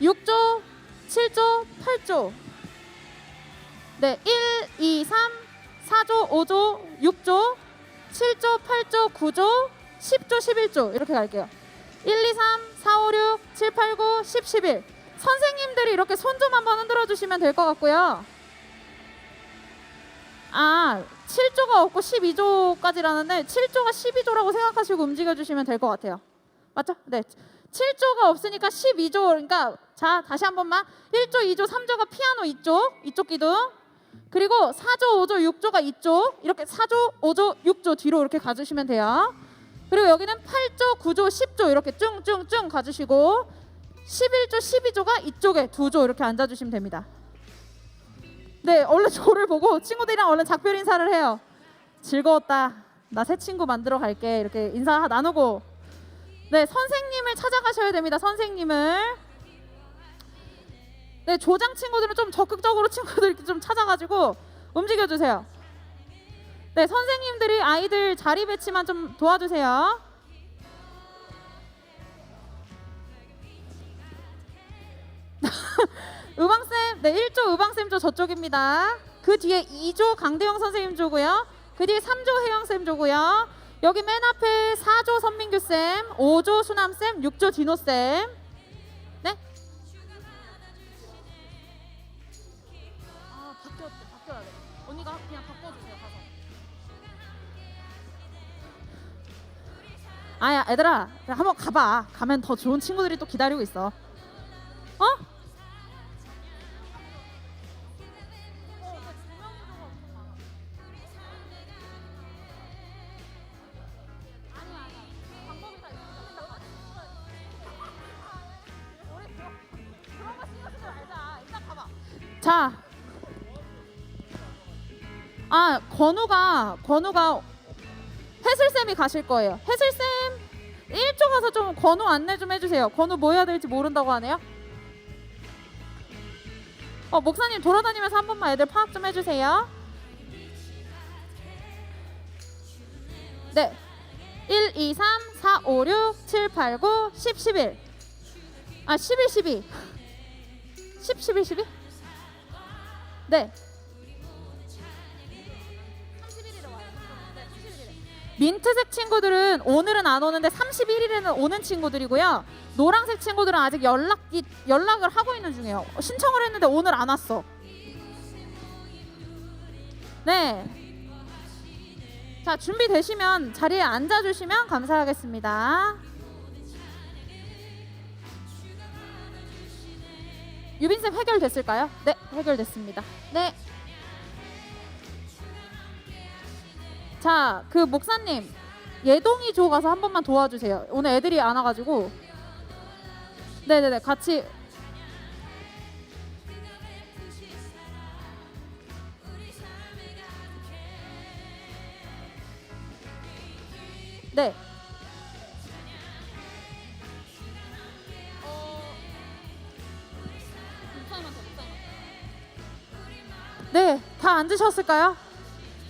6조, 7조, 8조. 네, 1, 2, 3 4조, 5조, 6조 7조, 8조, 9조 10조, 11조 이렇게 갈게요. 1, 2, 3 4, 5, 6 7, 8, 9 10, 11. 선생님들이 이렇게 손 좀 한번 흔들어 주시면 될 것 같고요. 7조가 없고 12조까지라는데 7조가 12조라고 생각하시고 움직여 주시면 될 것 같아요. 맞죠? 네. 7조가 없으니까 12조. 그러니까 자, 다시 한 번만. 1조, 2조, 3조가 피아노 이쪽 기둥. 그리고 4조, 5조, 6조가 이쪽. 이렇게 4조, 5조, 6조 뒤로 이렇게 가주시면 돼요. 그리고 여기는 8조, 9조, 10조 이렇게 쭝쭝쭝 가주시고 11조, 12조가 이쪽에 2조 이렇게 앉아주시면 됩니다. 네, 얼른 조를 보고 친구들이랑 얼른 작별 인사를 해요. 즐거웠다. 나 새 친구 만들어 갈게. 이렇게 인사 나누고 네, 선생님을 찾아가셔야 됩니다. 선생님을. 네, 조장 친구들은 좀 적극적으로 친구들 좀 찾아가지고 움직여 주세요. 네, 선생님들이 아이들 자리 배치만 좀 도와주세요. 의방쌤, 네, 1조 의방쌤 조 저쪽입니다. 그 뒤에 2조 강대영 선생님 조고요. 그 뒤에 3조 혜영쌤 조고요. 여기 맨 앞에 4조 선민규쌤, 5조 수남쌤, 6조 진호쌤. 네? 아, 바뀌어야 돼. 언니가 그냥 바꿔주세요, 가서. 아야, 얘들아, 한번 가봐. 가면 더 좋은 친구들이 또 기다리고 있어. 어? 자, 아 건우가 해슬쌤이 가실 거예요. 해슬쌤 1조 가서 좀 건우 안내 좀 해주세요. 건우 뭐 해야 될지 모른다고 하네요. 목사님 돌아다니면서 한 번만 애들 파악 좀 해주세요. 네, 1, 2, 3, 4, 5, 6, 7, 8, 9, 10, 11. 아 11, 12. 10, 11, 12? 네. 31일에 와요. 네, 31일에. 민트색 친구들은 오늘은 안 오는데 31일에는 오는 친구들이고요. 노란색 친구들은 아직 연락을 하고 있는 중이에요. 신청을 했는데 오늘 안 왔어. 네. 자, 준비되시면 자리에 앉아주시면 감사하겠습니다. 유빈쌤 해결됐을까요? 네, 해결됐습니다. 네. 자, 그 목사님 예동이 조 가서 한 번만 도와주세요. 오늘 애들이 안 와가지고. 네네네, 같이. 네. 네, 다 앉으셨을까요?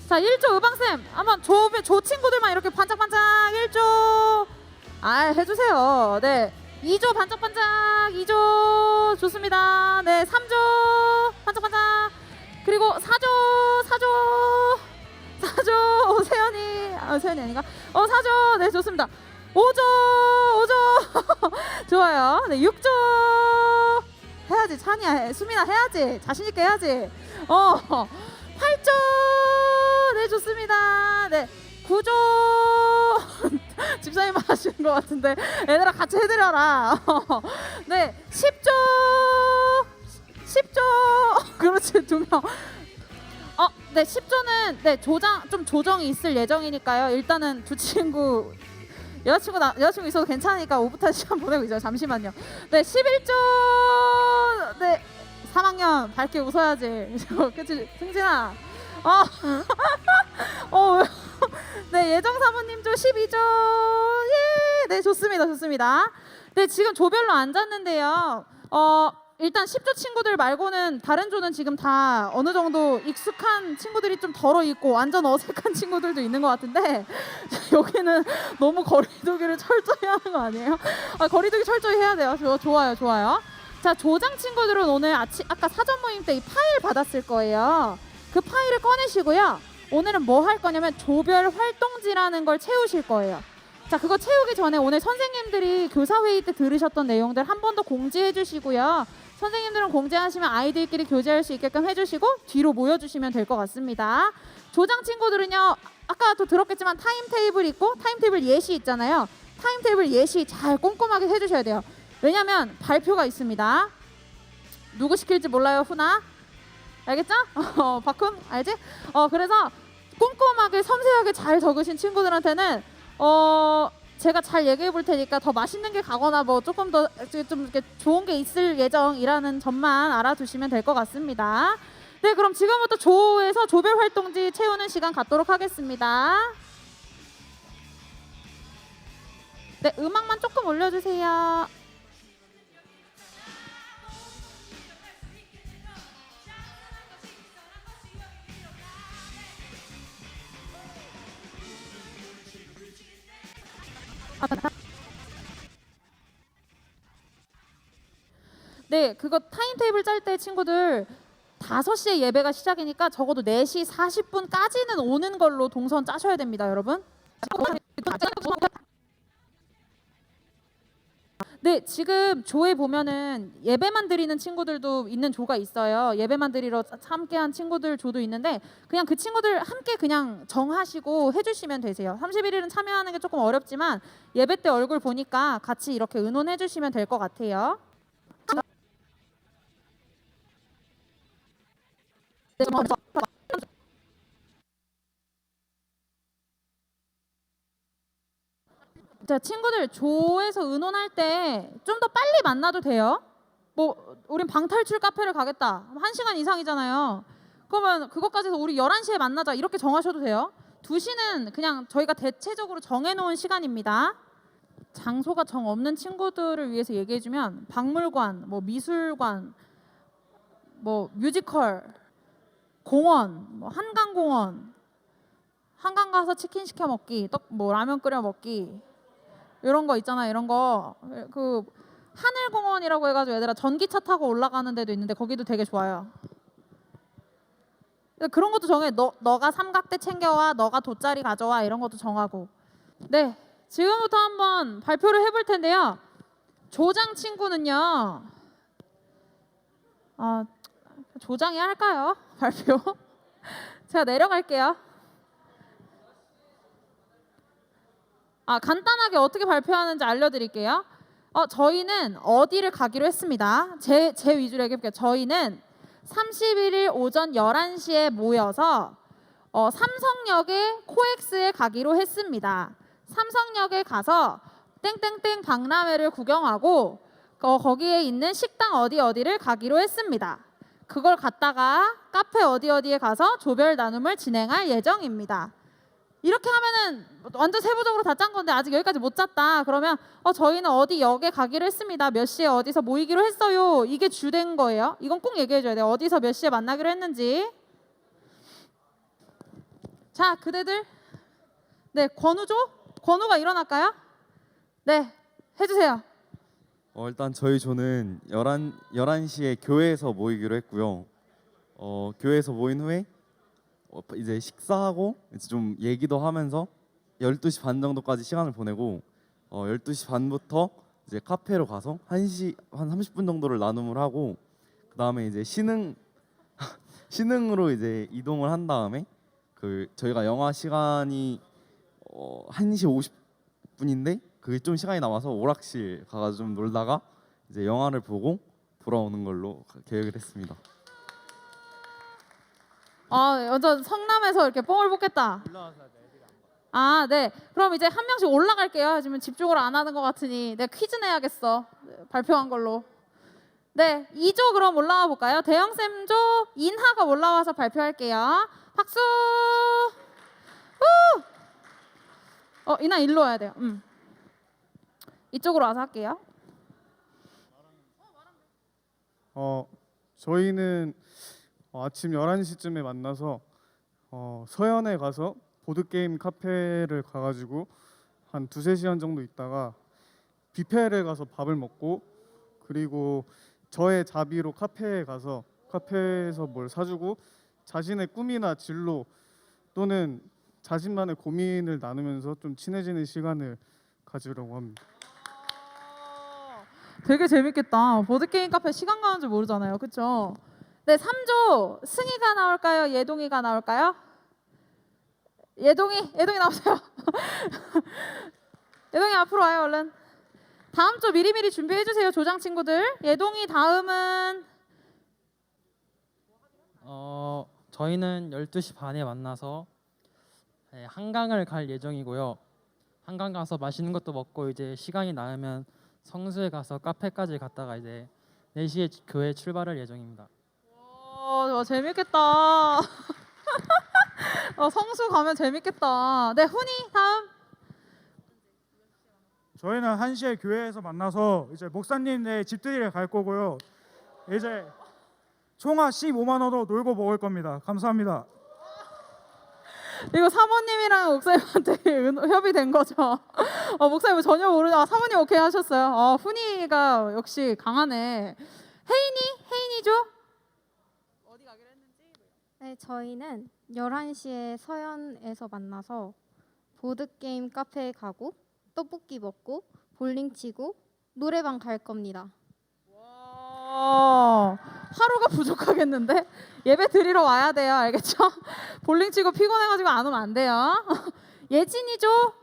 자, 1조 의방쌤 한번 조 친구들만 이렇게 반짝반짝 1조 해주세요. 네, 2조 반짝반짝 2조 좋습니다. 네, 3조 반짝반짝 그리고 4조 세연이 아닌가? 4조 네 좋습니다. 5조 좋아요. 네, 6조 해야지. 찬이야, 수민아 해야지. 자신 있게 해야지. 8조 네 좋습니다. 네, 9조 집사님 하시는 것 같은데 얘들아 같이 해드려라. 네, 10조 그렇지 2명. 네, 10조는 네 조정이 있을 예정이니까요. 일단은 두 친구 여자친구 있어도 괜찮으니까 오붓한 시간 보내고 있어요. 잠시만요. 네, 11조 네 3학년 밝게 웃어야지. 그치 승진아. 네, 예정 사모님조 12조 예, 네 좋습니다. 네, 지금 조별로 앉았는데요. 일단 10조 친구들 말고는 다른 조는 지금 다 어느 정도 익숙한 친구들이 좀 덜어 있고 완전 어색한 친구들도 있는 것 같은데 여기는 너무 거리두기를 철저히 하는 거 아니에요? 거리두기 철저히 해야 돼요. 좋아요. 자, 조장 친구들은 오늘 아까 사전 모임 때 이 파일 받았을 거예요. 그 파일을 꺼내시고요. 오늘은 뭐 할 거냐면 조별 활동지라는 걸 채우실 거예요. 자, 그거 채우기 전에 오늘 선생님들이 교사회의 때 들으셨던 내용들 한 번 더 공지해 주시고요. 선생님들은 공지하시면 아이들끼리 교제할 수 있게끔 해주시고 뒤로 모여주시면 될 것 같습니다. 조장 친구들은요, 아까도 들었겠지만 타임테이블 있고 타임테이블 예시 있잖아요. 타임테이블 예시 잘 꼼꼼하게 해주셔야 돼요. 왜냐면 발표가 있습니다. 누구 시킬지 몰라요, 훈아? 알겠죠? 박훈 알지? 그래서 꼼꼼하게 섬세하게 잘 적으신 친구들한테는 제가 잘 얘기해 볼 테니까 더 맛있는 게 가거나 뭐 조금 더 좀 이렇게 좋은 게 있을 예정이라는 점만 알아두시면 될 것 같습니다. 네, 그럼 지금부터 조에서 조별 활동지 채우는 시간 갖도록 하겠습니다. 네, 음악만 조금 올려주세요. 네, 그거 타임테이블 짤 때 친구들 5시에 예배가 시작이니까 적어도 4시 40분까지는 오는 걸로 동선 짜셔야 됩니다, 여러분. 네, 지금 조에 보면은 예배만 드리는 친구들도 있는 조가 있어요. 예배만 드리러 함께한 친구들 조도 있는데 그냥 그 친구들 함께 그냥 정하시고 해주시면 되세요. 31일은 참여하는 게 조금 어렵지만 예배 때 얼굴 보니까 같이 이렇게 의논해 주시면 될 것 같아요. 자, 친구들 조에서 의논할 때 좀 더 빨리 만나도 돼요. 뭐 우린 방탈출 카페를 가겠다. 1시간 이상이잖아요. 그러면 그것까지 해서 우리 11시에 만나자 이렇게 정하셔도 돼요. 2시는 그냥 저희가 대체적으로 정해놓은 시간입니다. 장소가 정 없는 친구들을 위해서 얘기해주면 박물관, 뭐 미술관, 뭐 뮤지컬, 공원, 뭐 한강공원, 한강 가서 치킨 시켜 먹기, 뭐 라면 끓여 먹기 이런 거 있잖아요. 이런 거 그 하늘공원이라고 해가지고 얘들아 전기차 타고 올라가는 데도 있는데 거기도 되게 좋아요. 그런 것도 정해. 너가 삼각대 챙겨와, 너가 돗자리 가져와 이런 것도 정하고. 네, 지금부터 한번 발표를 해볼 텐데요. 조장 친구는요. 조장이 할까요? 발표? 제가 내려갈게요. 간단하게 어떻게 발표하는지 알려드릴게요. 저희는 어디를 가기로 했습니다. 제 위주로 얘기해볼게요. 저희는 31일 오전 11시에 모여서 삼성역의 코엑스에 가기로 했습니다. 삼성역에 가서 땡땡땡 박람회를 구경하고 거기에 있는 식당 어디를 가기로 했습니다. 그걸 갔다가 카페 어디에 가서 조별 나눔을 진행할 예정입니다. 이렇게 하면은 완전 세부적으로 다 짠 건데 아직 여기까지 못 짰다. 그러면 저희는 어디 역에 가기로 했습니다. 몇 시에 어디서 모이기로 했어요. 이게 주된 거예요. 이건 꼭 얘기해 줘야 돼요. 어디서 몇 시에 만나기로 했는지. 자, 그대들. 네, 권우가 일어날까요? 네, 해주세요. 일단 저희 조는 11시에 교회에서 모이기로 했고요. 교회에서 모인 후에 이제 식사하고 이제 좀 얘기도 하면서 12시 반 정도까지 시간을 보내고 12시 반부터 이제 카페로 가서 1시 한 30분 정도를 나눔을 하고 그다음에 이제 신흥으로 이제 이동을 한 다음에 저희가 영화 시간이 1시 50분인데 그게 좀 시간이 남아서 오락실 가가지고 좀 놀다가 이제 영화를 보고 돌아오는 걸로 계획을 했습니다. 완전 성남에서 이렇게 뽕을 뽑겠다. 네. 그럼 이제 한 명씩 올라갈게요. 지금 집중을 안 하는 것 같으니 내가 퀴즈 내야겠어. 발표한 걸로. 네, 2조 그럼 올라와 볼까요? 대영쌤조 인하가 올라와서 발표할게요. 박수. 우! 인하 일로 와야 돼요. 이쪽으로 와서 할게요. 저희는 아침 11시쯤에 만나서 서현에 가서 보드게임 카페를 가가지고 한 2-3시간 정도 있다가 뷔페를 가서 밥을 먹고 그리고 저의 자비로 카페에 가서 카페에서 뭘 사주고 자신의 꿈이나 진로 또는 자신만의 고민을 나누면서 좀 친해지는 시간을 가지려고 합니다. 되게 재밌겠다. 보드게임 카페 시간 가는 줄 모르잖아요. 그렇죠? 네, 3조 승희가 나올까요? 예동이가 나올까요? 예동이 나오세요. 예동이 앞으로 와요, 얼른. 다음 조 미리미리 준비해 주세요, 조장 친구들. 예동이 다음은 저희는 12시 반에 만나서 한강을 갈 예정이고요. 한강 가서 맛있는 것도 먹고 이제 시간이 나면 성수에 가서 카페까지 갔다가 이제 4시에 교회 출발할 예정입니다. 재밌겠다. 성수 가면 재밌겠다. 네, 훈이 다음. 저희는 1시에 교회에서 만나서 이제 목사님네 집들이를 갈 거고요. 이제 총합 15만 원으로 놀고 먹을 겁니다. 감사합니다. 이거 사모님이랑 목사님한테 협의된 거죠? 목사님 전혀 모르는. 사모님 오케이 하셨어요. 훈이가 역시 강하네. 혜인이죠? 어디 가기로 했는지? 네, 저희는 11시에 서현에서 만나서 보드게임 카페에 가고 떡볶이 먹고 볼링 치고 노래방 갈 겁니다. 와, 하루가 부족하겠는데? 예배 드리러 와야 돼요. 알겠죠? 볼링 치고 피곤해가지고 안 오면 안 돼요. 예진이죠?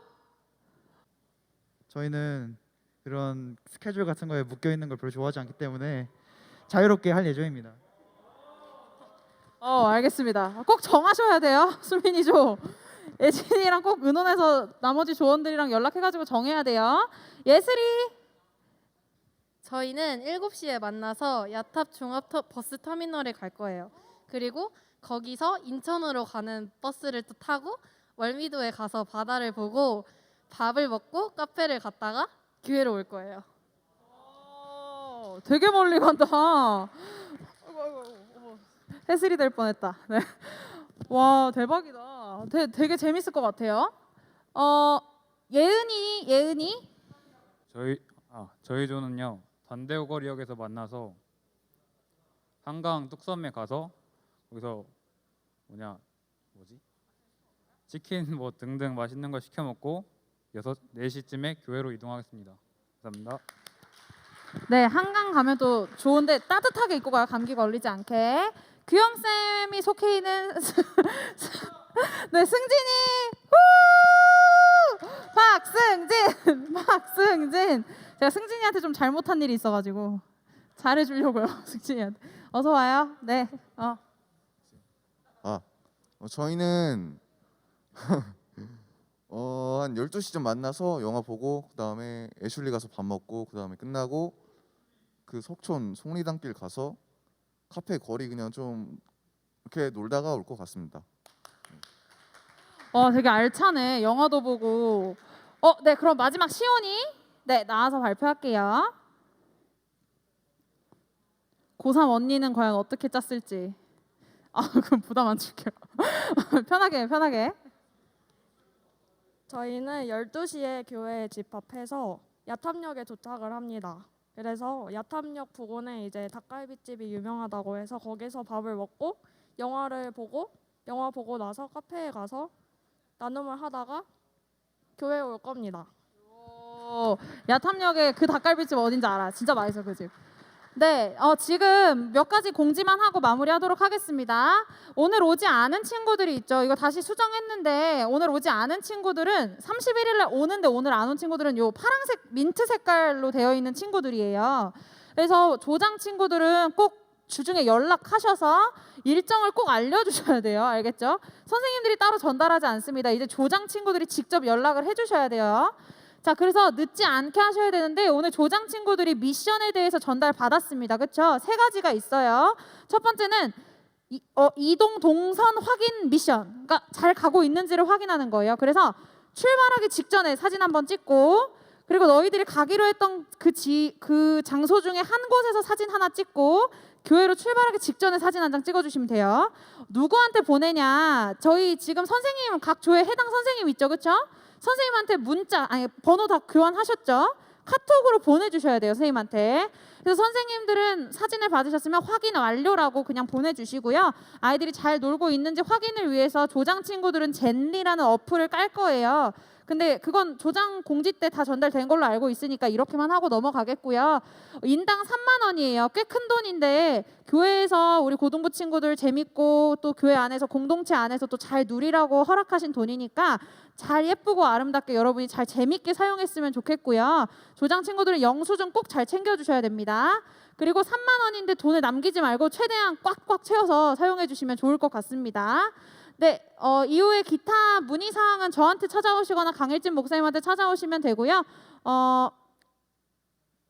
저희는 그런 스케줄 같은 거에 묶여 있는 걸 별로 좋아하지 않기 때문에 자유롭게 할 예정입니다. 알겠습니다. 꼭 정하셔야 돼요. 수민이죠? 예진이랑 꼭 의논해서 나머지 조원들이랑 연락해가지고 정해야 돼요. 예슬이. 저희는 7시에 만나서 야탑 중앙 버스 터미널에 갈 거예요. 그리고 거기서 인천으로 가는 버스를 또 타고 월미도에 가서 바다를 보고 밥을 먹고 카페를 갔다가 교회로 올 거예요. 되게 멀리 간다. 해슬이 될 뻔했다. 네. 와, 대박이다. 되게 재밌을 것 같아요. 예은이. 저희 조는요 단대오거리역에서 만나서 한강 뚝섬에 가서 거기서 치킨 뭐 등등 맛있는 거 시켜 먹고 4시쯤에 교회로 이동하겠습니다. 감사합니다. 네, 한강 가면 또 좋은데 따뜻하게 입고 가요. 감기 걸리지 않게. 규영 쌤이 속해 있는 네, 승진이. 후! 박승진. 제가 승진이한테 좀 잘못한 일이 있어가지고 잘해주려고요. 승진이한테. 어서 와요. 네. 저희는 한 12시쯤 만나서 영화 보고 그다음에 애슐리 가서 밥 먹고 그다음에 끝나고 그 석촌 속리단길 가서 카페 거리 그냥 좀 이렇게 놀다가 올 것 같습니다. 되게 알차네. 영화도 보고. 네, 그럼 마지막 시온이 나와서 발표할게요. 고3 언니는 과연 어떻게 짰을지. 그럼 부담 안 줄게요. 편하게. 저희는 12시에 교회에 집합해서 야탐역에 도착을 합니다. 그래서 야탐역 부근에 이제 닭갈비집이 유명하다고 해서 거기서 밥을 먹고 영화 보고 나서 카페에 가서 나눔을 하다가 교회에 올 겁니다. 야탐역에 그 닭갈비집 어딘지 알아. 진짜 맛있어 그 집. 네, 지금 몇 가지 공지만 하고 마무리하도록 하겠습니다. 오늘 오지 않은 친구들이 있죠. 이거 다시 수정했는데 오늘 오지 않은 친구들은 31일날 오는데 오늘 안 온 친구들은 요 파란색 민트 색깔로 되어 있는 친구들이에요. 그래서 조장 친구들은 꼭 주중에 연락하셔서 일정을 꼭 알려주셔야 돼요. 알겠죠? 선생님들이 따로 전달하지 않습니다. 이제 조장 친구들이 직접 연락을 해주셔야 돼요. 자, 그래서 늦지 않게 하셔야 되는데 오늘 조장 친구들이 미션에 대해서 전달 받았습니다. 그렇죠? 3가지가 있어요. 첫 번째는 이동 동선 확인 미션. 그러니까 잘 가고 있는지를 확인하는 거예요. 그래서 출발하기 직전에 사진 한번 찍고 그리고 너희들이 가기로 했던 그 장소 중에 한 곳에서 사진 하나 찍고 교회로 출발하기 직전에 사진 한 장 찍어주시면 돼요. 누구한테 보내냐? 저희 지금 선생님 각 조에 해당 선생님 있죠, 그렇죠? 선생님한테 번호 다 교환하셨죠? 카톡으로 보내주셔야 돼요, 선생님한테. 그래서 선생님들은 사진을 받으셨으면 확인 완료라고 그냥 보내주시고요. 아이들이 잘 놀고 있는지 확인을 위해서 조장 친구들은 젠리라는 어플을 깔 거예요. 근데 그건 조장 공지 때 다 전달된 걸로 알고 있으니까 이렇게만 하고 넘어가겠고요. 인당 3만 원이에요. 꽤 큰 돈인데 교회에서 우리 고등부 친구들 재밌고 또 교회 안에서 공동체 안에서 또 잘 누리라고 허락하신 돈이니까 잘 예쁘고 아름답게 여러분이 잘 재밌게 사용했으면 좋겠고요. 조장 친구들은 영수증 꼭 잘 챙겨주셔야 됩니다. 그리고 3만 원인데 돈을 남기지 말고 최대한 꽉꽉 채워서 사용해 주시면 좋을 것 같습니다. 네, 이후에 기타 문의 사항은 저한테 찾아오시거나 강일진 목사님한테 찾아오시면 되고요.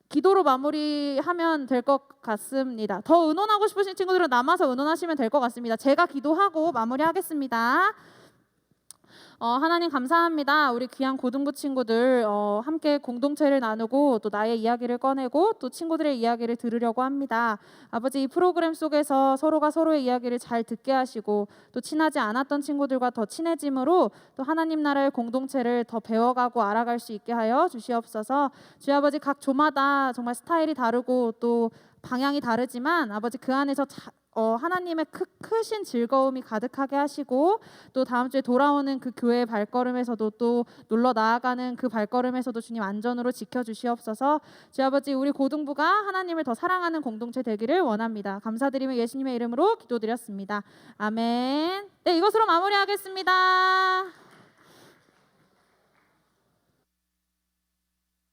기도로 마무리하면 될 것 같습니다. 더 의논하고 싶으신 친구들은 남아서 의논하시면 될 것 같습니다. 제가 기도하고 마무리하겠습니다. 하나님 감사합니다. 우리 귀한 고등부 친구들 함께 공동체를 나누고 또 나의 이야기를 꺼내고 또 친구들의 이야기를 들으려고 합니다. 아버지 이 프로그램 속에서 서로가 서로의 이야기를 잘 듣게 하시고 또 친하지 않았던 친구들과 더 친해짐으로 또 하나님 나라의 공동체를 더 배워가고 알아갈 수 있게 하여 주시옵소서. 주여 아버지 각 조마다 정말 스타일이 다르고 또 방향이 다르지만 아버지 그 안에서 하나님의 크신 즐거움이 가득하게 하시고 또 다음 주에 돌아오는 그 교회의 발걸음에서도 또 놀러 나아가는 그 발걸음에서도 주님 안전으로 지켜주시옵소서. 주 아버지 우리 고등부가 하나님을 더 사랑하는 공동체 되기를 원합니다. 감사드리며 예수님의 이름으로 기도드렸습니다. 아멘. 네, 이것으로 마무리하겠습니다.